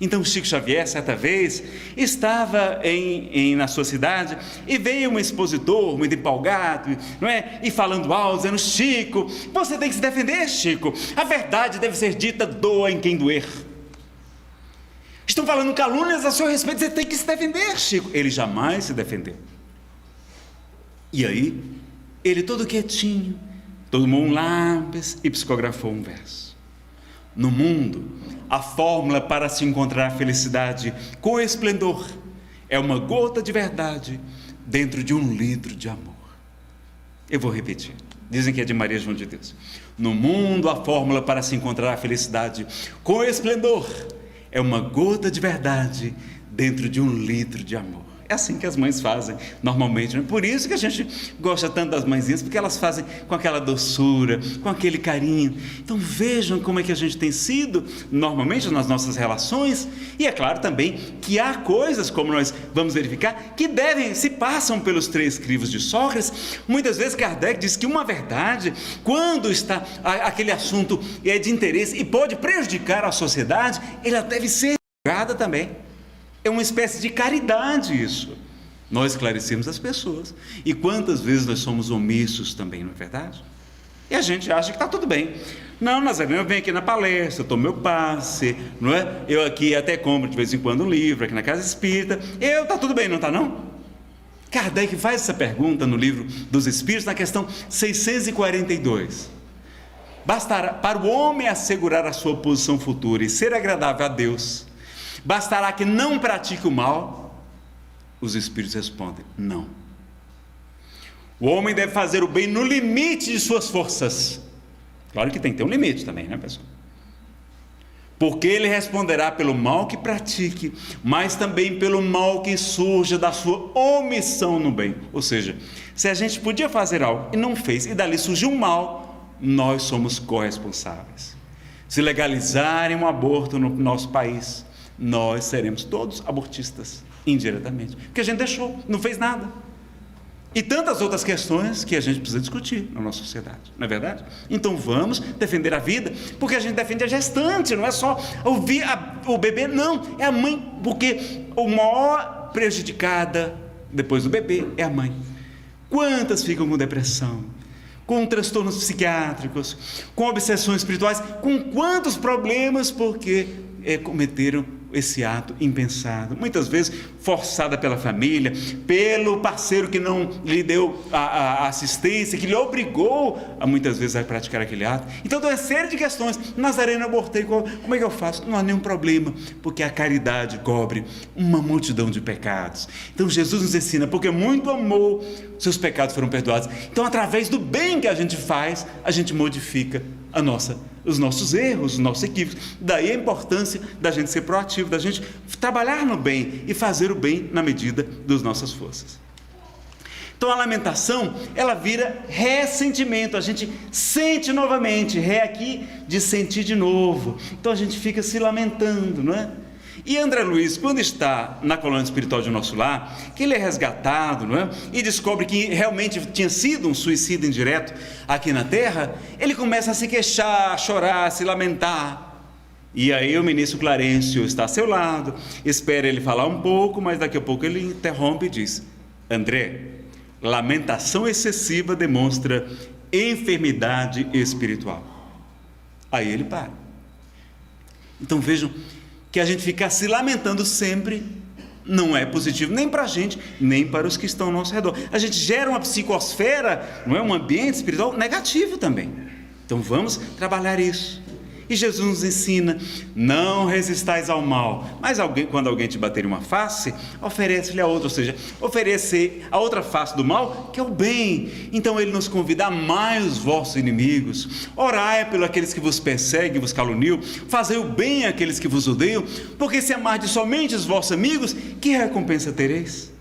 Então Chico Xavier, certa vez, estava na sua cidade e veio um expositor muito empolgado, não é? E falando alto, dizendo: Chico, você tem que se defender, Chico. A verdade deve ser dita, doa em quem doer. Estão falando calúnias a seu respeito, você tem que se defender, Chico. Ele jamais se defendeu. E aí, ele todo quietinho, tomou um lápis e psicografou um verso. No mundo, a fórmula para se encontrar a felicidade com esplendor é uma gota de verdade dentro de 1 litro de amor. Eu vou repetir. Dizem que é de Maria João de Deus. No mundo, a fórmula para se encontrar a felicidade com esplendor é uma gota de verdade dentro de 1 litro de amor. É assim que as mães fazem normalmente, né? Por isso que a gente gosta tanto das mãezinhas, porque elas fazem com aquela doçura, com aquele carinho. Então vejam como é que a gente tem sido normalmente nas nossas relações. E é claro também que há coisas, como nós vamos verificar, que se passam pelos 3 crivos de Sócrates. Muitas vezes Kardec diz que uma verdade, quando está aquele assunto é de interesse e pode prejudicar a sociedade, ela deve ser julgada também. É uma espécie de caridade isso. Nós esclarecemos as pessoas. E quantas vezes nós somos omissos também, não é verdade? E a gente acha que está tudo bem. Não, Nazareno, eu venho aqui na palestra, eu tomo meu passe, não é? Eu aqui até compro de vez em quando um livro, aqui na Casa Espírita. Está tudo bem, não está não? Kardec faz essa pergunta no Livro dos Espíritos, na questão 642. Bastará para o homem assegurar a sua posição futura e ser agradável a Deus, bastará que não pratique o mal? Os Espíritos respondem: não. O homem deve fazer o bem no limite de suas forças. Claro que tem que ter um limite também, né, pessoal? porque ele responderá pelo mal que pratique, mas também pelo mal que surja da sua omissão no bem. Ou seja, se a gente podia fazer algo e não fez, e dali surgiu um mal, nós somos corresponsáveis. Se legalizarem um aborto no nosso país, nós seremos todos abortistas, indiretamente, porque a gente deixou, não fez nada. E tantas outras questões que a gente precisa discutir na nossa sociedade, não é verdade? Então vamos defender a vida, porque a gente defende a gestante, não é só ouvir o bebê, não, é a mãe, porque a maior prejudicada depois do bebê é a mãe. Quantas ficam com depressão, com transtornos psiquiátricos, com obsessões espirituais, com quantos problemas porque cometeram esse ato impensado, muitas vezes forçada pela família, pelo parceiro que não lhe deu a assistência, que lhe obrigou a muitas vezes a praticar aquele ato. Então tem uma série de questões. Nazareno, abortei, como é que eu faço? Não há nenhum problema, porque a caridade cobre uma multidão de pecados. Então Jesus nos ensina, porque muito amou, seus pecados foram perdoados. Então através do bem que a gente faz, a gente modifica os nossos erros, os nossos equívocos. Daí a importância da gente ser proativo, da gente trabalhar no bem e fazer o bem na medida das nossas forças. Então a lamentação, ela vira ressentimento, a gente sente novamente, aqui de sentir de novo. Então a gente fica se lamentando, não é? E André Luiz, quando está na colônia espiritual de Nosso Lar, que ele é resgatado, não é? E descobre que realmente tinha sido um suicídio indireto aqui na Terra, ele começa a se queixar, a chorar, a se lamentar. E aí o ministro Clarencio está a seu lado, espera ele falar um pouco, mas daqui a pouco ele interrompe e diz: André, lamentação excessiva demonstra enfermidade espiritual. Aí ele para. Então vejam que a gente ficar se lamentando sempre não é positivo, nem para a gente, nem para os que estão ao nosso redor. A gente gera uma psicosfera, não é, um ambiente espiritual negativo também. Então vamos trabalhar isso. E Jesus nos ensina: não resistais ao mal, mas quando alguém te bater em uma face, oferece-lhe a outra, ou seja, oferecer a outra face do mal, que é o bem. Então ele nos convida: amai os vossos inimigos, orai pelos aqueles que vos perseguem e vos caluniam, fazei o bem àqueles que vos odeiam, porque se amardes somente os vossos amigos, que recompensa tereis?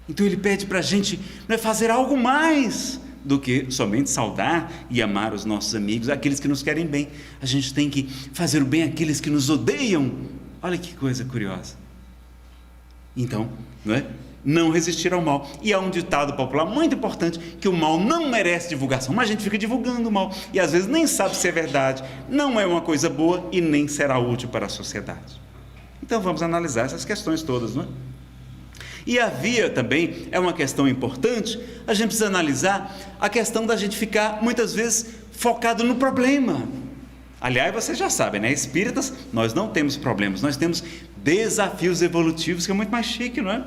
Então ele pede para a gente fazer algo mais do que somente saudar e amar os nossos amigos, aqueles que nos querem bem. A gente tem que fazer o bem àqueles que nos odeiam. Olha que coisa curiosa. Então, não resistir ao mal. E há um ditado popular muito importante, que o mal não merece divulgação, mas a gente fica divulgando o mal, e às vezes nem sabe se é verdade, não é uma coisa boa e nem será útil para a sociedade. Então vamos analisar essas questões todas, não é? E havia também, é uma questão importante, a gente precisa analisar a questão da gente ficar muitas vezes focado no problema. Aliás, vocês já sabem, né? Espíritas, nós não temos problemas, nós temos desafios evolutivos, que é muito mais chique, não é?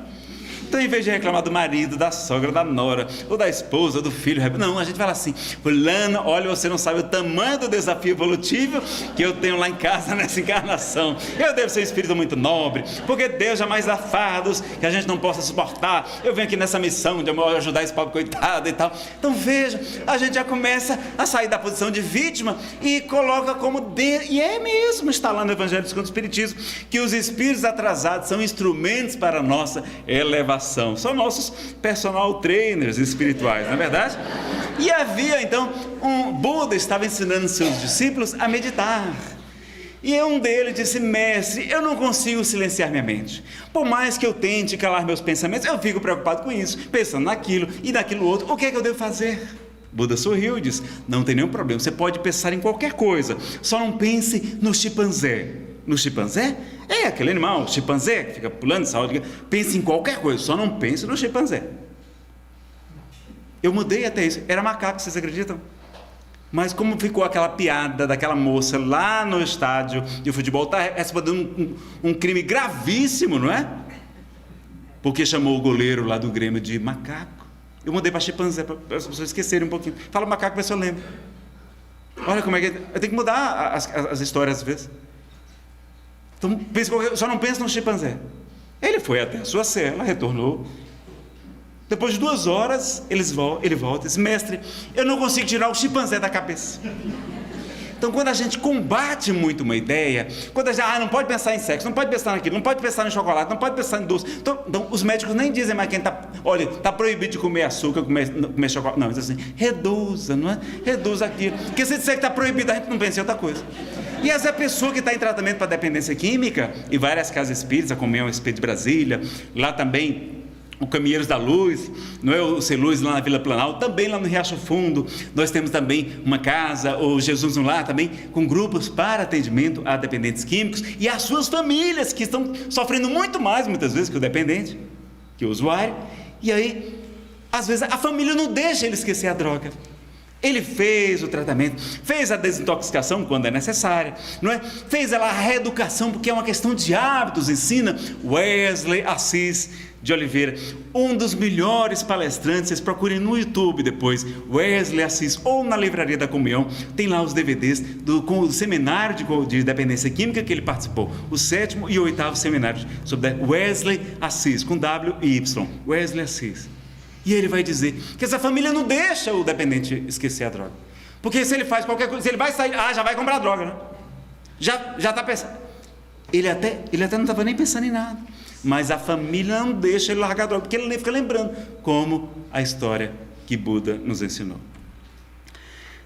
Então, em vez de reclamar do marido, da sogra, da nora, ou da esposa, do filho, não, a gente fala assim: fulano, olha, você não sabe o tamanho do desafio evolutivo que eu tenho lá em casa nessa encarnação. Eu devo ser um espírito muito nobre, porque Deus jamais dá fardos que a gente não possa suportar. Eu venho aqui nessa missão de ajudar esse pobre coitado e tal. Então veja, a gente já começa a sair da posição de vítima e coloca como e é mesmo, está lá no Evangelho segundo o Espiritismo, que os espíritos atrasados são instrumentos para a nossa elevação. São nossos personal trainers espirituais, não é verdade? E havia então Buda estava ensinando seus discípulos a meditar, e um deles disse: mestre, eu não consigo silenciar minha mente, por mais que eu tente calar meus pensamentos, eu fico preocupado com isso, pensando naquilo e naquilo outro. O que é que eu devo fazer? Buda sorriu e disse: não tem nenhum problema, você pode pensar em qualquer coisa, só não pense no chimpanzé. No chimpanzé? É aquele animal, o chimpanzé, que fica pulando de saúde. Pense em qualquer coisa, só não pense no chimpanzé. Eu mudei até isso. Era macaco, vocês acreditam? Mas como ficou aquela piada daquela moça lá no estádio de futebol, está respondendo um crime gravíssimo, não é? Porque chamou o goleiro lá do Grêmio de macaco. Eu mudei para chimpanzé, para as pessoas esquecerem um pouquinho. Fala macaco, para ver se eu lembro. Olha como é que eu tenho que mudar as histórias às vezes. Então, só não pensa no chimpanzé. Ele foi até a sua cela, retornou. Depois de 2 horas, ele volta e diz: mestre, eu não consigo tirar o chimpanzé da cabeça. Então, quando a gente combate muito uma ideia, quando a gente, não pode pensar em sexo, não pode pensar naquilo, não pode pensar em chocolate, não pode pensar em doce. Então os médicos nem dizem mais quem está proibido de comer açúcar, comer chocolate. Não, diz assim, reduza, não é? Reduza aquilo. Porque se disser que está proibido, a gente não pensa em outra coisa. E essa pessoa que está em tratamento para dependência química, e várias casas espíritas, a Comunhão Espírita de Brasília, lá também o Caminheiros da Luz, não é, o Celuz lá na Vila Planalto, também lá no Riacho Fundo, nós temos também uma casa, o Jesus no Lar também, com grupos para atendimento a dependentes químicos, e as suas famílias, que estão sofrendo muito mais, muitas vezes, que o dependente, que o usuário, e aí, às vezes, a família não deixa ele esquecer a droga. Ele fez o tratamento, fez a desintoxicação quando é necessária, não é? Fez a reeducação, porque é uma questão de hábitos, ensina Wesley Assis de Oliveira, um dos melhores palestrantes. Vocês procurem no YouTube depois, Wesley Assis, ou na Livraria da Comunhão, tem lá os DVDs com o seminário de dependência química que ele participou, o 7º e 8º seminário sobre Wesley Assis, com W e Y, Wesley Assis. E ele vai dizer que essa família não deixa o dependente esquecer a droga, porque se ele faz qualquer coisa, se ele vai sair, já vai comprar droga, né? Já está pensando, ele até não estava nem pensando em nada, mas a família não deixa ele largar a droga, porque ele nem fica lembrando, como a história que Buda nos ensinou.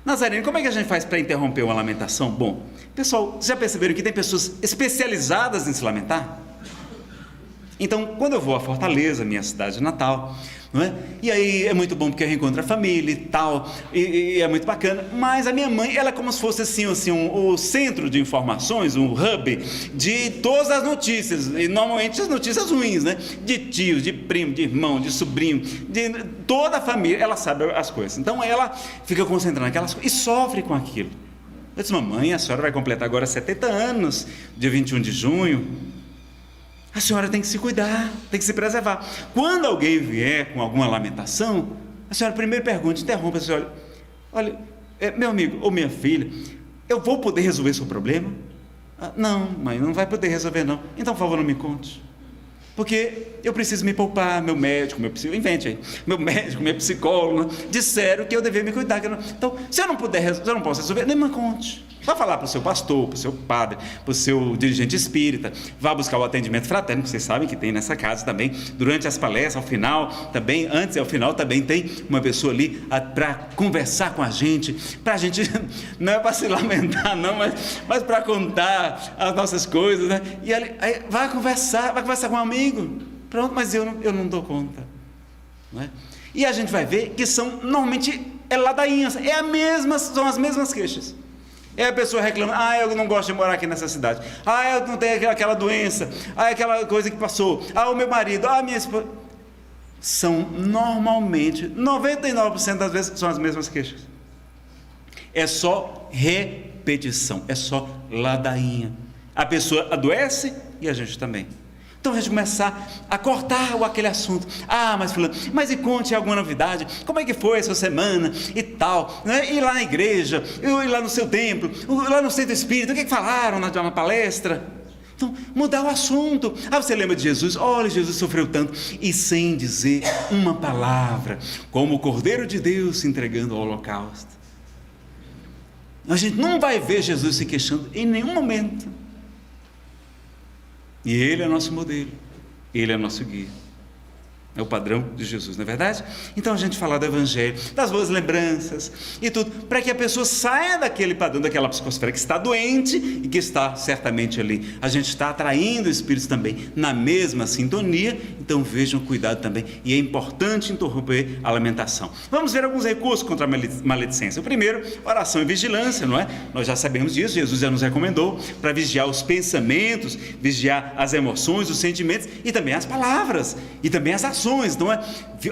Nazareno, como é que a gente faz para interromper uma lamentação? Bom, pessoal, vocês já perceberam que tem pessoas especializadas em se lamentar? Então, quando eu vou a Fortaleza, minha cidade natal, não é? E aí é muito bom porque eu reencontro a família e tal, e é muito bacana, mas a minha mãe, ela é como se fosse assim, o centro de informações, um hub de todas as notícias, e normalmente as notícias ruins, né? De tios, de primo, de irmão, de sobrinho, de toda a família, ela sabe as coisas, então ela fica concentrando naquelas coisas e sofre com aquilo. Eu disse, mamãe, a senhora vai completar agora 70 anos, dia 21 de junho, a senhora tem que se cuidar, tem que se preservar. Quando alguém vier com alguma lamentação, a senhora primeiro pergunta, interrompa, a senhora, olha, meu amigo ou minha filha, eu vou poder resolver seu problema? Não, mãe, não vai poder resolver não. Então, por favor, não me conte. Porque eu preciso me poupar, meu médico, meu médico, meu psicólogo, disseram que eu devia me cuidar. Então, se eu não posso resolver, nem me conte. Vá falar para o seu pastor, para o seu padre, para o seu dirigente espírita, vá buscar o atendimento fraterno, que vocês sabem que tem nessa casa também, durante as palestras, ao final, também, antes e ao final, também tem uma pessoa ali para conversar com a gente, para a gente, não é para se lamentar não, mas para contar as nossas coisas, né? E aí, vai conversar com um amigo, pronto, mas eu não dou conta, não é? E a gente vai ver que normalmente ladainhas, são as mesmas queixas. É a pessoa reclamando, eu não gosto de morar aqui nessa cidade, eu não tenho aquela doença, aquela coisa que passou, o meu marido, minha esposa. São normalmente, 99% das vezes, são as mesmas queixas. É só repetição, é só ladainha. A pessoa adoece e a gente também. Então a gente começar a cortar aquele assunto. Mas fulano, e conte alguma novidade, como é que foi essa semana e tal, né? Ir lá na igreja, ir lá no seu templo, lá no centro espírita, o que falaram na palestra? Então, mudar o assunto. Você lembra de Jesus? Olha, Jesus sofreu tanto, e sem dizer uma palavra, como o Cordeiro de Deus se entregando ao holocausto. A gente não vai ver Jesus se queixando em nenhum momento. E Ele é nosso modelo, Ele é nosso guia, é o padrão de Jesus, não é verdade? Então a gente fala do Evangelho, das boas lembranças e tudo, para que a pessoa saia daquele padrão, daquela psicosfera que está doente e que está certamente ali. A gente está atraindo espíritos também na mesma sintonia, então vejam cuidado também, e é importante interromper a lamentação. Vamos ver alguns recursos contra a maledicência. O primeiro, oração e vigilância, não é? Nós já sabemos disso, Jesus já nos recomendou para vigiar os pensamentos, vigiar as emoções, os sentimentos e também as palavras, e também as ações. Então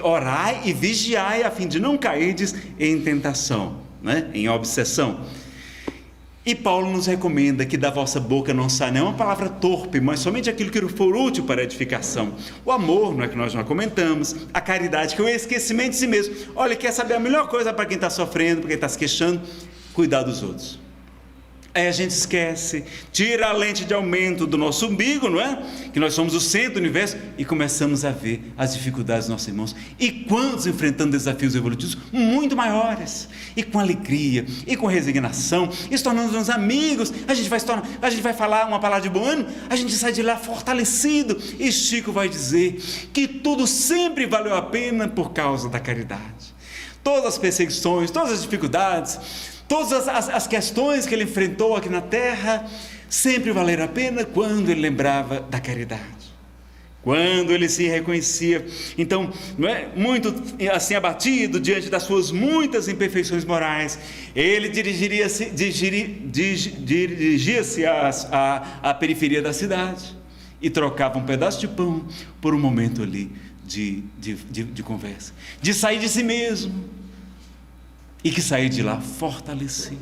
orai e vigiai a fim de não cairdes em tentação, né? Em obsessão. E Paulo nos recomenda que da vossa boca não saia nenhuma palavra torpe, mas somente aquilo que for útil para a edificação. O amor, não é que nós já comentamos, a caridade, que é o esquecimento de si mesmo. Olha, quer saber a melhor coisa para quem está sofrendo, para quem está se queixando? Cuidar dos outros. Aí a gente esquece, tira a lente de aumento do nosso umbigo, não é? Que nós somos o centro do universo, e começamos a ver as dificuldades dos nossos irmãos. E quantos enfrentando desafios evolutivos muito maiores, e com alegria, e com resignação, e se tornando-nos amigos. A gente vai falar uma palavra de bom ânimo, a gente sai de lá fortalecido. E Chico vai dizer que tudo sempre valeu a pena por causa da caridade. Todas as perseguições, todas as dificuldades, todas as questões que ele enfrentou aqui na terra, sempre valeram a pena quando ele lembrava da caridade, quando ele se reconhecia, então, não é, muito assim abatido diante das suas muitas imperfeições morais, ele dirigia-se à periferia da cidade e trocava um pedaço de pão por um momento ali de conversa, de sair de si mesmo, e que sair de lá fortalecido.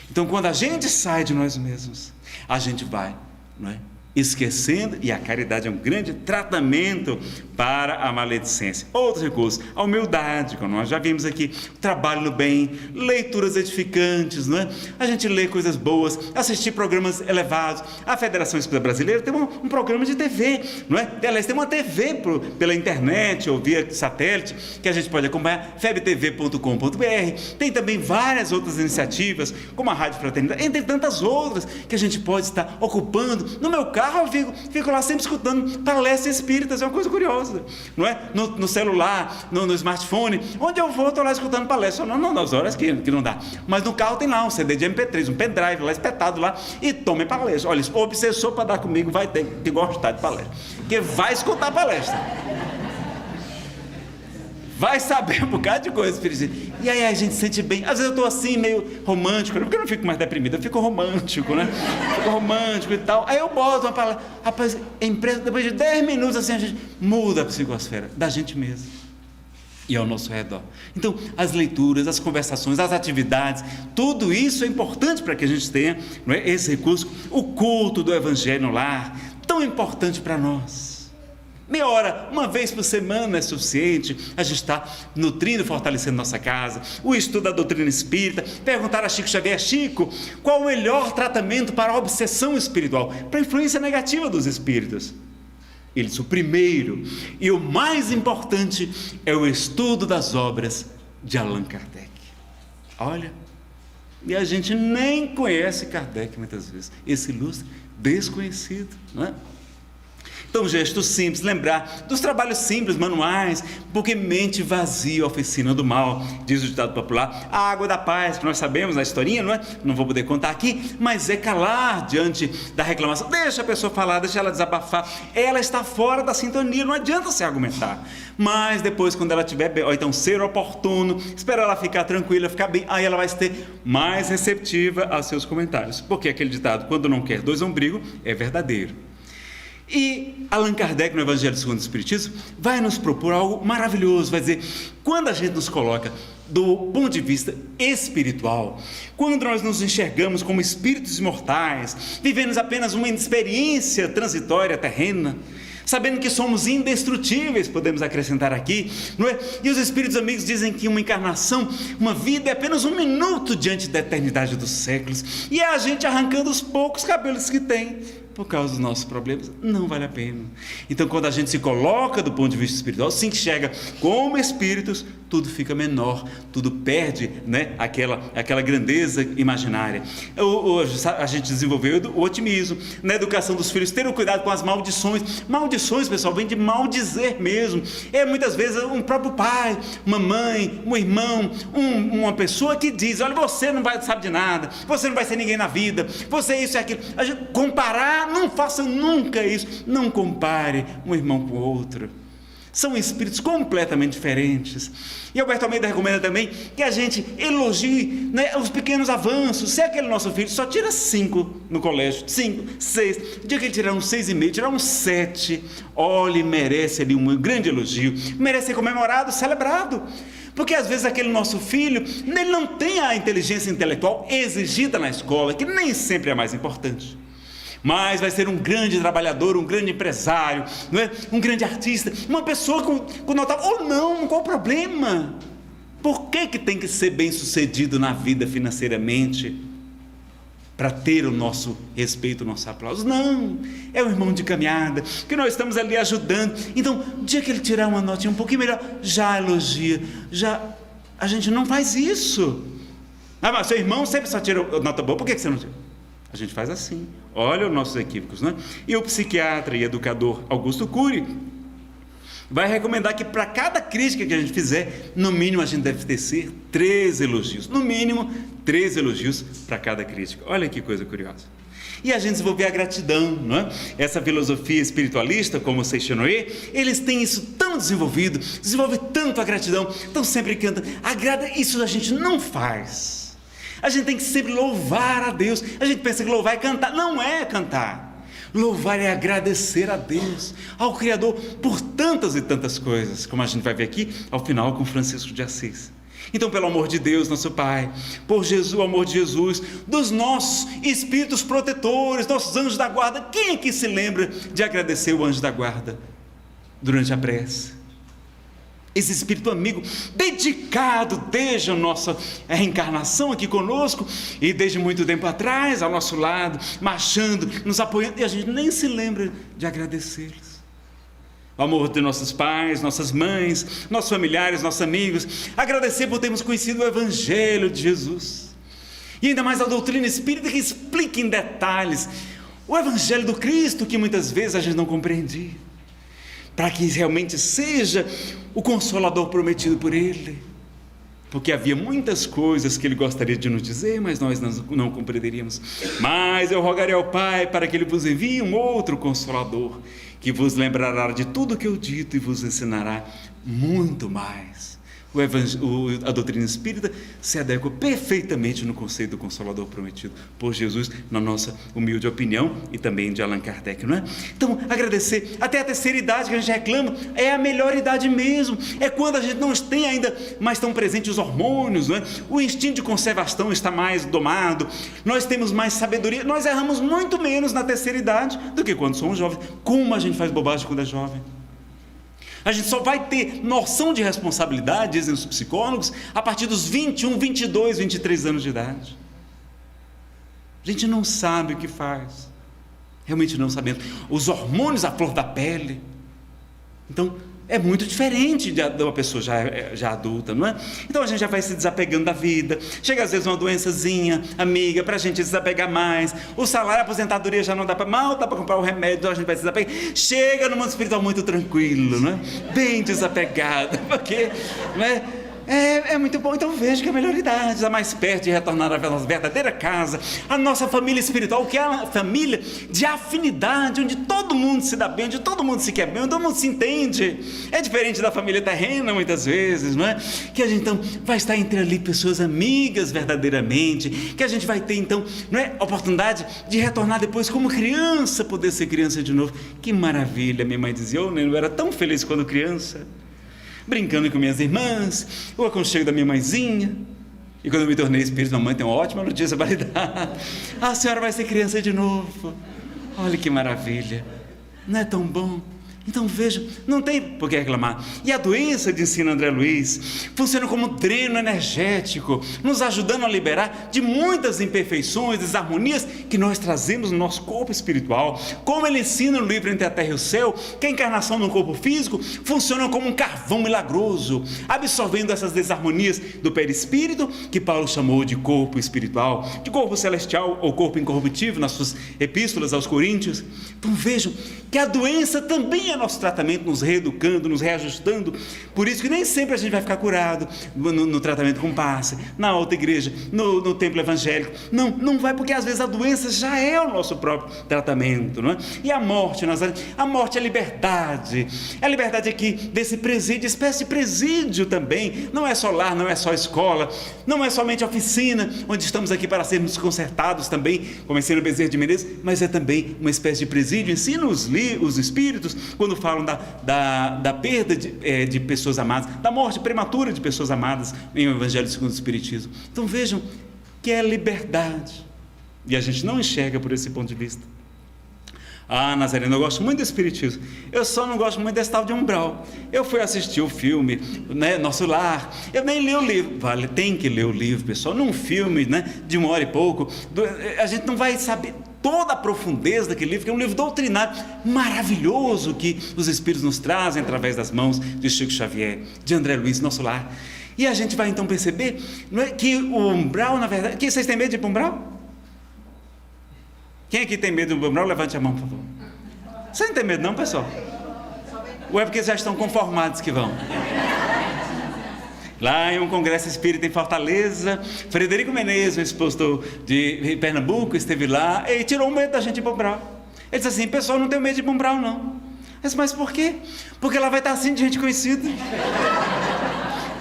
Então, quando a gente sai de nós mesmos, a gente vai, não é, esquecendo, e a caridade é um grande tratamento para a maledicência. Outros recursos, a humildade, como nós já vimos aqui, o trabalho no bem, leituras edificantes, não é? A gente lê coisas boas, assistir programas elevados. A Federação Espírita Brasileira tem um programa de TV, não é? Aliás, tem uma TV pela internet ou via satélite que a gente pode acompanhar, febtv.com.br. Tem também várias outras iniciativas, como a Rádio Fraternidade, entre tantas outras que a gente pode estar ocupando. No meu carro eu fico lá sempre escutando palestras espíritas, é uma coisa curiosa, não é? No celular, no smartphone, onde eu vou, estou lá escutando palestras, não nas horas que não dá, mas no carro tem lá um CD de MP3, um pendrive lá espetado lá, e tome palestra. Olha, o obsessor para dar comigo vai ter que gostar de palestra, porque vai escutar palestra, vai saber um bocado de coisa, e aí a gente se sente bem. Às vezes eu estou assim, meio romântico, porque eu não fico mais deprimido, eu fico romântico, né? Fico romântico e tal. Aí eu boto uma palavra, rapaz, depois de 10 minutos assim, a gente muda a psicosfera da gente mesmo e ao nosso redor. Então, as leituras, as conversações, as atividades, tudo isso é importante para que a gente tenha, não é, esse recurso. O culto do Evangelho no lar, tão importante para nós. Meia hora, uma vez por semana é suficiente. A gente está nutrindo, fortalecendo nossa casa. O estudo da doutrina espírita. Perguntar a Chico Xavier: Chico, qual o melhor tratamento para a obsessão espiritual, para a influência negativa dos espíritos? Ele disse: o primeiro e o mais importante é o estudo das obras de Allan Kardec. Olha, e a gente nem conhece Kardec muitas vezes, esse ilustre desconhecido, não é? Então, gesto simples, lembrar dos trabalhos simples, manuais, porque mente vazia, oficina do mal, diz o ditado popular. A água da paz, que nós sabemos a historinha, não é? Não vou poder contar aqui, mas é calar diante da reclamação. Deixa a pessoa falar, deixa ela desabafar. Ela está fora da sintonia, não adianta se argumentar. Mas depois, quando ela estiver bem, ou então ser oportuno, esperar ela ficar tranquila, ficar bem, aí ela vai ser mais receptiva aos seus comentários. Porque aquele ditado, quando não quer dois ombrigos, é verdadeiro. E Allan Kardec, no Evangelho segundo o Espiritismo, vai nos propor algo maravilhoso. Vai dizer, quando a gente nos coloca do ponto de vista espiritual, quando nós nos enxergamos como espíritos imortais, vivemos apenas uma experiência transitória terrena, sabendo que somos indestrutíveis, podemos acrescentar aqui, não é? E os espíritos amigos dizem que uma encarnação, uma vida é apenas um minuto diante da eternidade dos séculos, e é a gente arrancando os poucos cabelos que tem por causa dos nossos problemas. Não vale a pena. Então, quando a gente se coloca do ponto de vista espiritual, se enxerga como espíritos, tudo fica menor, tudo perde, né, aquela grandeza imaginária. A gente desenvolveu o otimismo na educação dos filhos, ter o cuidado com as maldições. Maldições, pessoal, vem de maldizer mesmo. É muitas vezes um próprio pai, uma mãe, um irmão, uma pessoa que diz: olha, você não sabe de nada, você não vai ser ninguém na vida, você isso e aquilo. A gente comparar, não faça nunca isso, não compare um irmão com o outro. São espíritos completamente diferentes. E Alberto Almeida recomenda também que a gente elogie, né, os pequenos avanços. Se aquele nosso filho só tira 5 no colégio, 5, 6, o dia que ele tirar um 6,5, tirar um 7, olhe, merece ali um grande elogio, merece ser comemorado, celebrado. Porque às vezes aquele nosso filho, ele não tem a inteligência intelectual exigida na escola, que nem sempre é a mais importante, mas vai ser um grande trabalhador, um grande empresário, não é? Um grande artista, uma pessoa com notável, ou não, qual o problema? Por que tem que ser bem sucedido na vida financeiramente? para ter o nosso respeito, o nosso aplauso. Não, é um irmão de caminhada, que nós estamos ali ajudando. Então, o dia que ele tirar uma notinha um pouquinho melhor, já elogia, a gente não faz isso. Mas seu irmão sempre só tira nota boa, por que você não tira? A gente faz assim, olha os nossos equívocos, né? E o psiquiatra e educador Augusto Cury vai recomendar que para cada crítica que a gente fizer, no mínimo a gente deve tecer 3 elogios, no mínimo 3 elogios para cada crítica. Olha que coisa curiosa. E a gente desenvolver a gratidão, não é? Essa filosofia espiritualista, como o Seixonoye, eles têm isso tão desenvolvido, desenvolve tanto a gratidão, estão sempre cantando. Isso a gente não faz. A gente tem que sempre louvar a Deus. A gente pensa que louvar é cantar, não é cantar. Louvar é agradecer a Deus, ao Criador, por tantas e tantas coisas, como a gente vai ver aqui ao final com Francisco de Assis. Então, pelo amor de Deus, nosso Pai, por Jesus, o amor de Jesus, dos nossos espíritos protetores, nossos anjos da guarda, quem aqui se lembra de agradecer o anjo da guarda durante a prece? Esse espírito amigo, dedicado desde a nossa reencarnação aqui conosco, e desde muito tempo atrás, ao nosso lado, marchando, nos apoiando, e a gente nem se lembra de agradecê-los. O amor de nossos pais, nossas mães, nossos familiares, nossos amigos, agradecer por termos conhecido o Evangelho de Jesus, e ainda mais a doutrina espírita que explica em detalhes o Evangelho do Cristo, que muitas vezes a gente não compreendia, para que realmente seja o Consolador prometido por Ele, porque havia muitas coisas que Ele gostaria de nos dizer, mas nós não compreenderíamos. Mas eu rogarei ao Pai para que Ele vos envie um outro Consolador, que vos lembrará de tudo o que eu dito e vos ensinará muito mais. A doutrina espírita se adequa perfeitamente no conceito do Consolador prometido por Jesus, na nossa humilde opinião, e também de Allan Kardec, não é? Então, agradecer, até a terceira idade que a gente reclama, é a melhor idade mesmo, é quando a gente não tem ainda mais tão presentes os hormônios, não é? O instinto de conservação está mais domado, nós temos mais sabedoria, nós erramos muito menos na terceira idade do que quando somos jovens. Como a gente faz bobagem quando é jovem? A gente só vai ter noção de responsabilidade, dizem os psicólogos, a partir dos 21, 22, 23 anos de idade. A gente não sabe o que faz, realmente não sabemos. Os hormônios à flor da pele. Então, é muito diferente de uma pessoa já adulta, não é? Então a gente já vai se desapegando da vida. Chega às vezes uma doençazinha, amiga, para a gente desapegar mais. O salário, a aposentadoria já não dá para, mal dá para comprar o remédio, então a gente vai se desapegar. Chega no mundo espiritual muito tranquilo, não é? Bem desapegado, porque, não é? É muito bom. Então veja que a melhor idade está mais perto de retornar à nossa verdadeira casa, a nossa família espiritual, que é a família de afinidade, onde todo mundo se dá bem, onde todo mundo se quer bem, onde todo mundo se entende. É diferente da família terrena muitas vezes, não é? Que a gente então vai estar entre ali pessoas amigas verdadeiramente, que a gente vai ter então, não é, oportunidade de retornar depois como criança, poder ser criança de novo. Que maravilha! Minha mãe dizia, eu era tão feliz quando criança, brincando com minhas irmãs, o aconchego da minha mãezinha. E quando eu me tornei espírito, mamãe tem uma ótima notícia para lhe dar: a senhora vai ser criança de novo. Olha que maravilha, não é tão bom? Então veja, não tem por que reclamar. E a doença, de ensino André Luiz, funciona como um dreno energético, nos ajudando a liberar de muitas imperfeições, desarmonias que nós trazemos no nosso corpo espiritual. Como ele ensina no livro Entre a Terra e o Céu, que a encarnação no corpo físico funciona como um carvão milagroso, absorvendo essas desarmonias do perispírito, que Paulo chamou de corpo espiritual, de corpo celestial ou corpo incorruptível nas suas epístolas aos Coríntios. Então vejam que a doença também é nosso tratamento, nos reeducando, nos reajustando. Por isso que nem sempre a gente vai ficar curado no tratamento com passe, na alta igreja, no templo evangélico. Não vai, porque às vezes a doença já é o nosso próprio tratamento, não é? E a morte, a morte é liberdade. É a liberdade aqui desse presídio, espécie de presídio também. Não é só lar, não é só escola, não é somente oficina, onde estamos aqui para sermos consertados também, como ensina o Bezerra de Menezes, mas é também uma espécie de presídio. Ensina os espíritos, quando falam da perda de pessoas amadas, da morte prematura de pessoas amadas em O Evangelho segundo o Espiritismo. Então vejam que é liberdade, e a gente não enxerga por esse ponto de vista. Ah, Nazareno, eu gosto muito do espiritismo, eu só não gosto muito desse tal de umbral. Eu fui assistir o filme, né, Nosso Lar, eu nem li o livro. Vale, tem que ler o livro, pessoal. Num filme, né, de 1 hora e pouco, a gente não vai saber toda a profundeza daquele livro, que é um livro doutrinário maravilhoso que os espíritos nos trazem através das mãos de Chico Xavier, de André Luiz, Nosso Lar. E a gente vai então perceber, não é, que o umbral, na verdade... Vocês têm medo de ir para o umbral? Quem aqui tem medo do umbral? Levante a mão, por favor. Você não tem medo não, pessoal? Ou é porque já estão conformados que vão? Lá em um congresso espírita em Fortaleza, Frederico Menezes, o expositor de Pernambuco, esteve lá e tirou o medo da gente ir para o umbral. Ele disse assim: pessoal, não tem medo de ir para o umbral não. Eu disse: mas por quê? Porque lá vai estar assim de gente conhecida.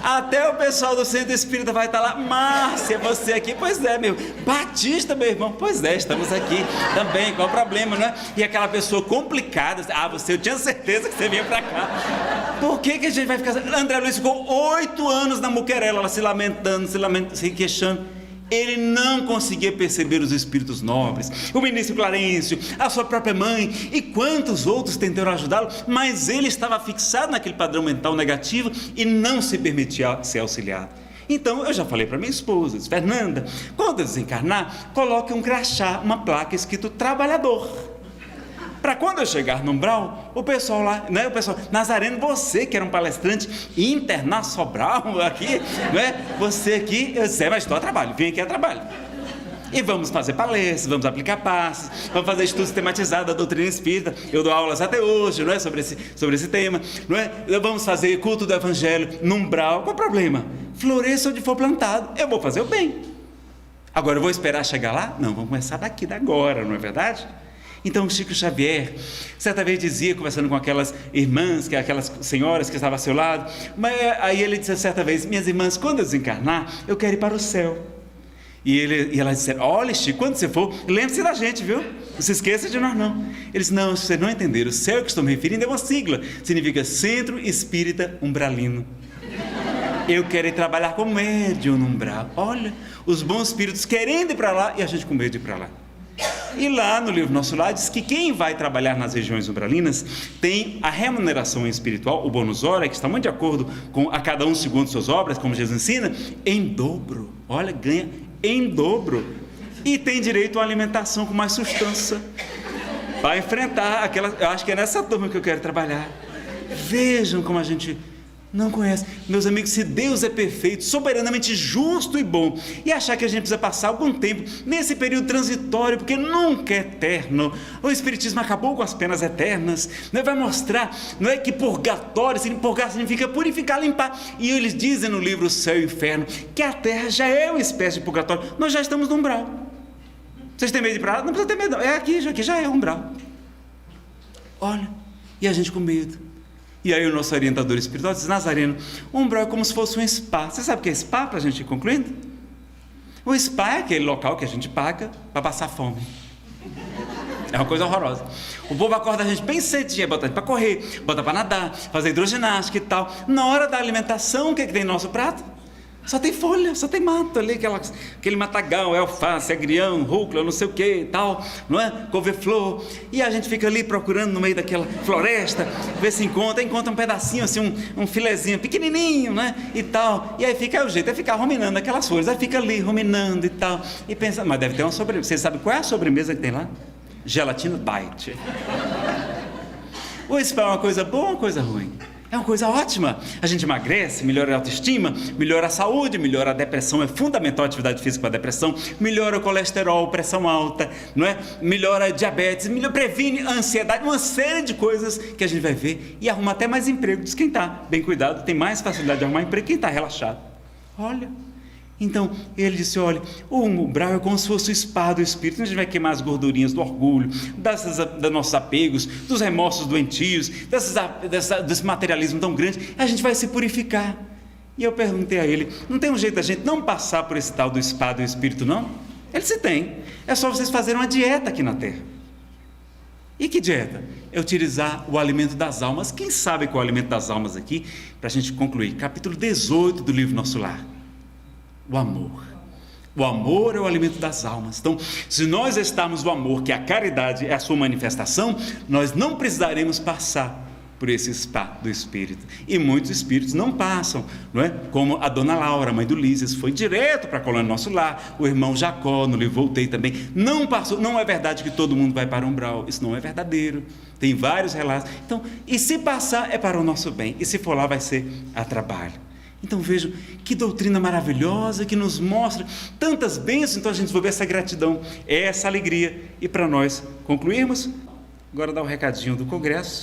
Até o pessoal do centro espírita vai estar lá. Márcia, você aqui? Pois é, meu. Batista, meu irmão? Pois é, estamos aqui também. Qual o problema, não é? E aquela pessoa complicada: ah, eu tinha certeza que você vinha para cá. Por que a gente vai ficar... André Luiz ficou 8 anos na muquerela, ela se lamentando, se queixando. Ele não conseguia perceber os espíritos nobres, o ministro Clarencio, a sua própria mãe e quantos outros tentaram ajudá-lo, mas ele estava fixado naquele padrão mental negativo e não se permitia ser auxiliado. Então eu já falei para minha esposa: Fernanda, quando eu desencarnar, coloque um crachá, uma placa escrito trabalhador, para quando eu chegar no umbral, o pessoal lá, né, o pessoal: Nazareno, você que era um palestrante internacional Sobral aqui, né, você aqui, eu sei, mas estou a trabalho, vim aqui a trabalho. E vamos fazer palestras, vamos aplicar passos, vamos fazer estudo sistematizado da doutrina espírita. Eu dou aulas até hoje, não é, sobre esse tema, não é? Vamos fazer culto do evangelho no umbral. Qual o problema? Floresça onde for plantado, eu vou fazer o bem. Agora eu vou esperar chegar lá? Não, vamos começar daqui, da agora, não é verdade? Então Chico Xavier certa vez dizia, conversando com aquelas irmãs, aquelas senhoras que estavam ao seu lado, mas aí ele disse certa vez: minhas irmãs, quando eu desencarnar, eu quero ir para o céu. E elas disseram: olha, Chico, quando você for, lembre-se da gente, viu? Não se esqueça de nós não. Eles: não, se vocês não entenderam, o céu que estou me referindo é uma sigla, significa Centro Espírita Umbralino. Eu quero ir trabalhar como médium no umbral. Olha, os bons espíritos querendo ir para lá e a gente com medo de ir para lá. E lá no livro Nosso Lar diz que quem vai trabalhar nas regiões umbralinas tem a remuneração espiritual, o bônus hora, que está muito de acordo com a cada um segundo suas obras, como Jesus ensina, em dobro. Olha, ganha em dobro. E tem direito a uma alimentação com mais substância para enfrentar aquela... Eu acho que é nessa turma que eu quero trabalhar. Vejam como a gente não conhece. Meus amigos, se Deus é perfeito, soberanamente justo e bom, e achar que a gente precisa passar algum tempo nesse período transitório, porque nunca é eterno, o Espiritismo acabou com as penas eternas, né? Vai mostrar, não é, que purgatório significa purificar, limpar, e eles dizem no livro Céu e Inferno que a Terra já é uma espécie de purgatório. Nós já estamos no umbral. Vocês têm medo de ir para lá? Não precisa ter medo, não. Aqui já é umbral. Olha, e a gente com medo. E aí o nosso orientador espiritual diz: Nazareno, o umbral é como se fosse um spa. Você sabe o que é spa, para a gente ir concluindo? O spa é aquele local que a gente paga para passar fome. É uma coisa horrorosa. O povo acorda a gente bem cedinho, bota para correr, bota para nadar, fazer hidroginástica e tal. Na hora da alimentação, o que tem no nosso prato? Só tem folha, só tem mato ali, aquele matagal, alface, agrião, rúcula, não sei o que e tal, não é? Couve-flor. E a gente fica ali procurando no meio daquela floresta, ver se encontra um pedacinho assim, um filezinho pequenininho, né? E tal. E aí fica o jeito, é ficar ruminando aquelas folhas. Aí fica ali ruminando e tal. E pensa: mas deve ter uma sobremesa. Você sabe qual é a sobremesa que tem lá? Gelatina Bite. O spa é uma coisa boa ou uma coisa ruim? É uma coisa ótima. A gente emagrece, melhora a autoestima, melhora a saúde, melhora a depressão. É fundamental a atividade física para a depressão. Melhora o colesterol, pressão alta, não é? Melhora a diabetes, previne a ansiedade, uma série de coisas que a gente vai ver. E arruma até mais emprego. Diz quem está bem cuidado tem mais facilidade de arrumar emprego, quem está relaxado. Olha. Então ele disse: olha, o umbral é como se fosse o spa do espírito. A gente vai queimar as gordurinhas do orgulho, dos nossos apegos, dos remorsos doentios, desse materialismo tão grande. A gente vai se purificar. E eu perguntei a ele: não tem um jeito da gente não passar por esse tal do spa do espírito, não? Ele disse: tem. É só vocês fazerem uma dieta aqui na Terra. E que dieta? É utilizar o alimento das almas. Quem sabe qual é o alimento das almas aqui? Para a gente concluir. Capítulo 18 do livro Nosso Lar. O amor. O amor é o alimento das almas. Então, se nós estamos no amor, que a caridade é a sua manifestação, nós não precisaremos passar por esse spa do Espírito. E muitos espíritos não passam, não é? Como a dona Laura, mãe do Lísias, foi direto para a colônia Nosso Lar. O irmão Jacó, no livro Voltei também, não passou. Não é verdade que todo mundo vai para o umbral. Isso não é verdadeiro. Tem vários relatos. Então, e se passar é para o nosso bem. E se for lá vai ser a trabalho. Então vejam que doutrina maravilhosa que nos mostra tantas bênçãos. Então a gente desenvolver essa gratidão, essa alegria. E para nós concluirmos, agora dá um recadinho do Congresso.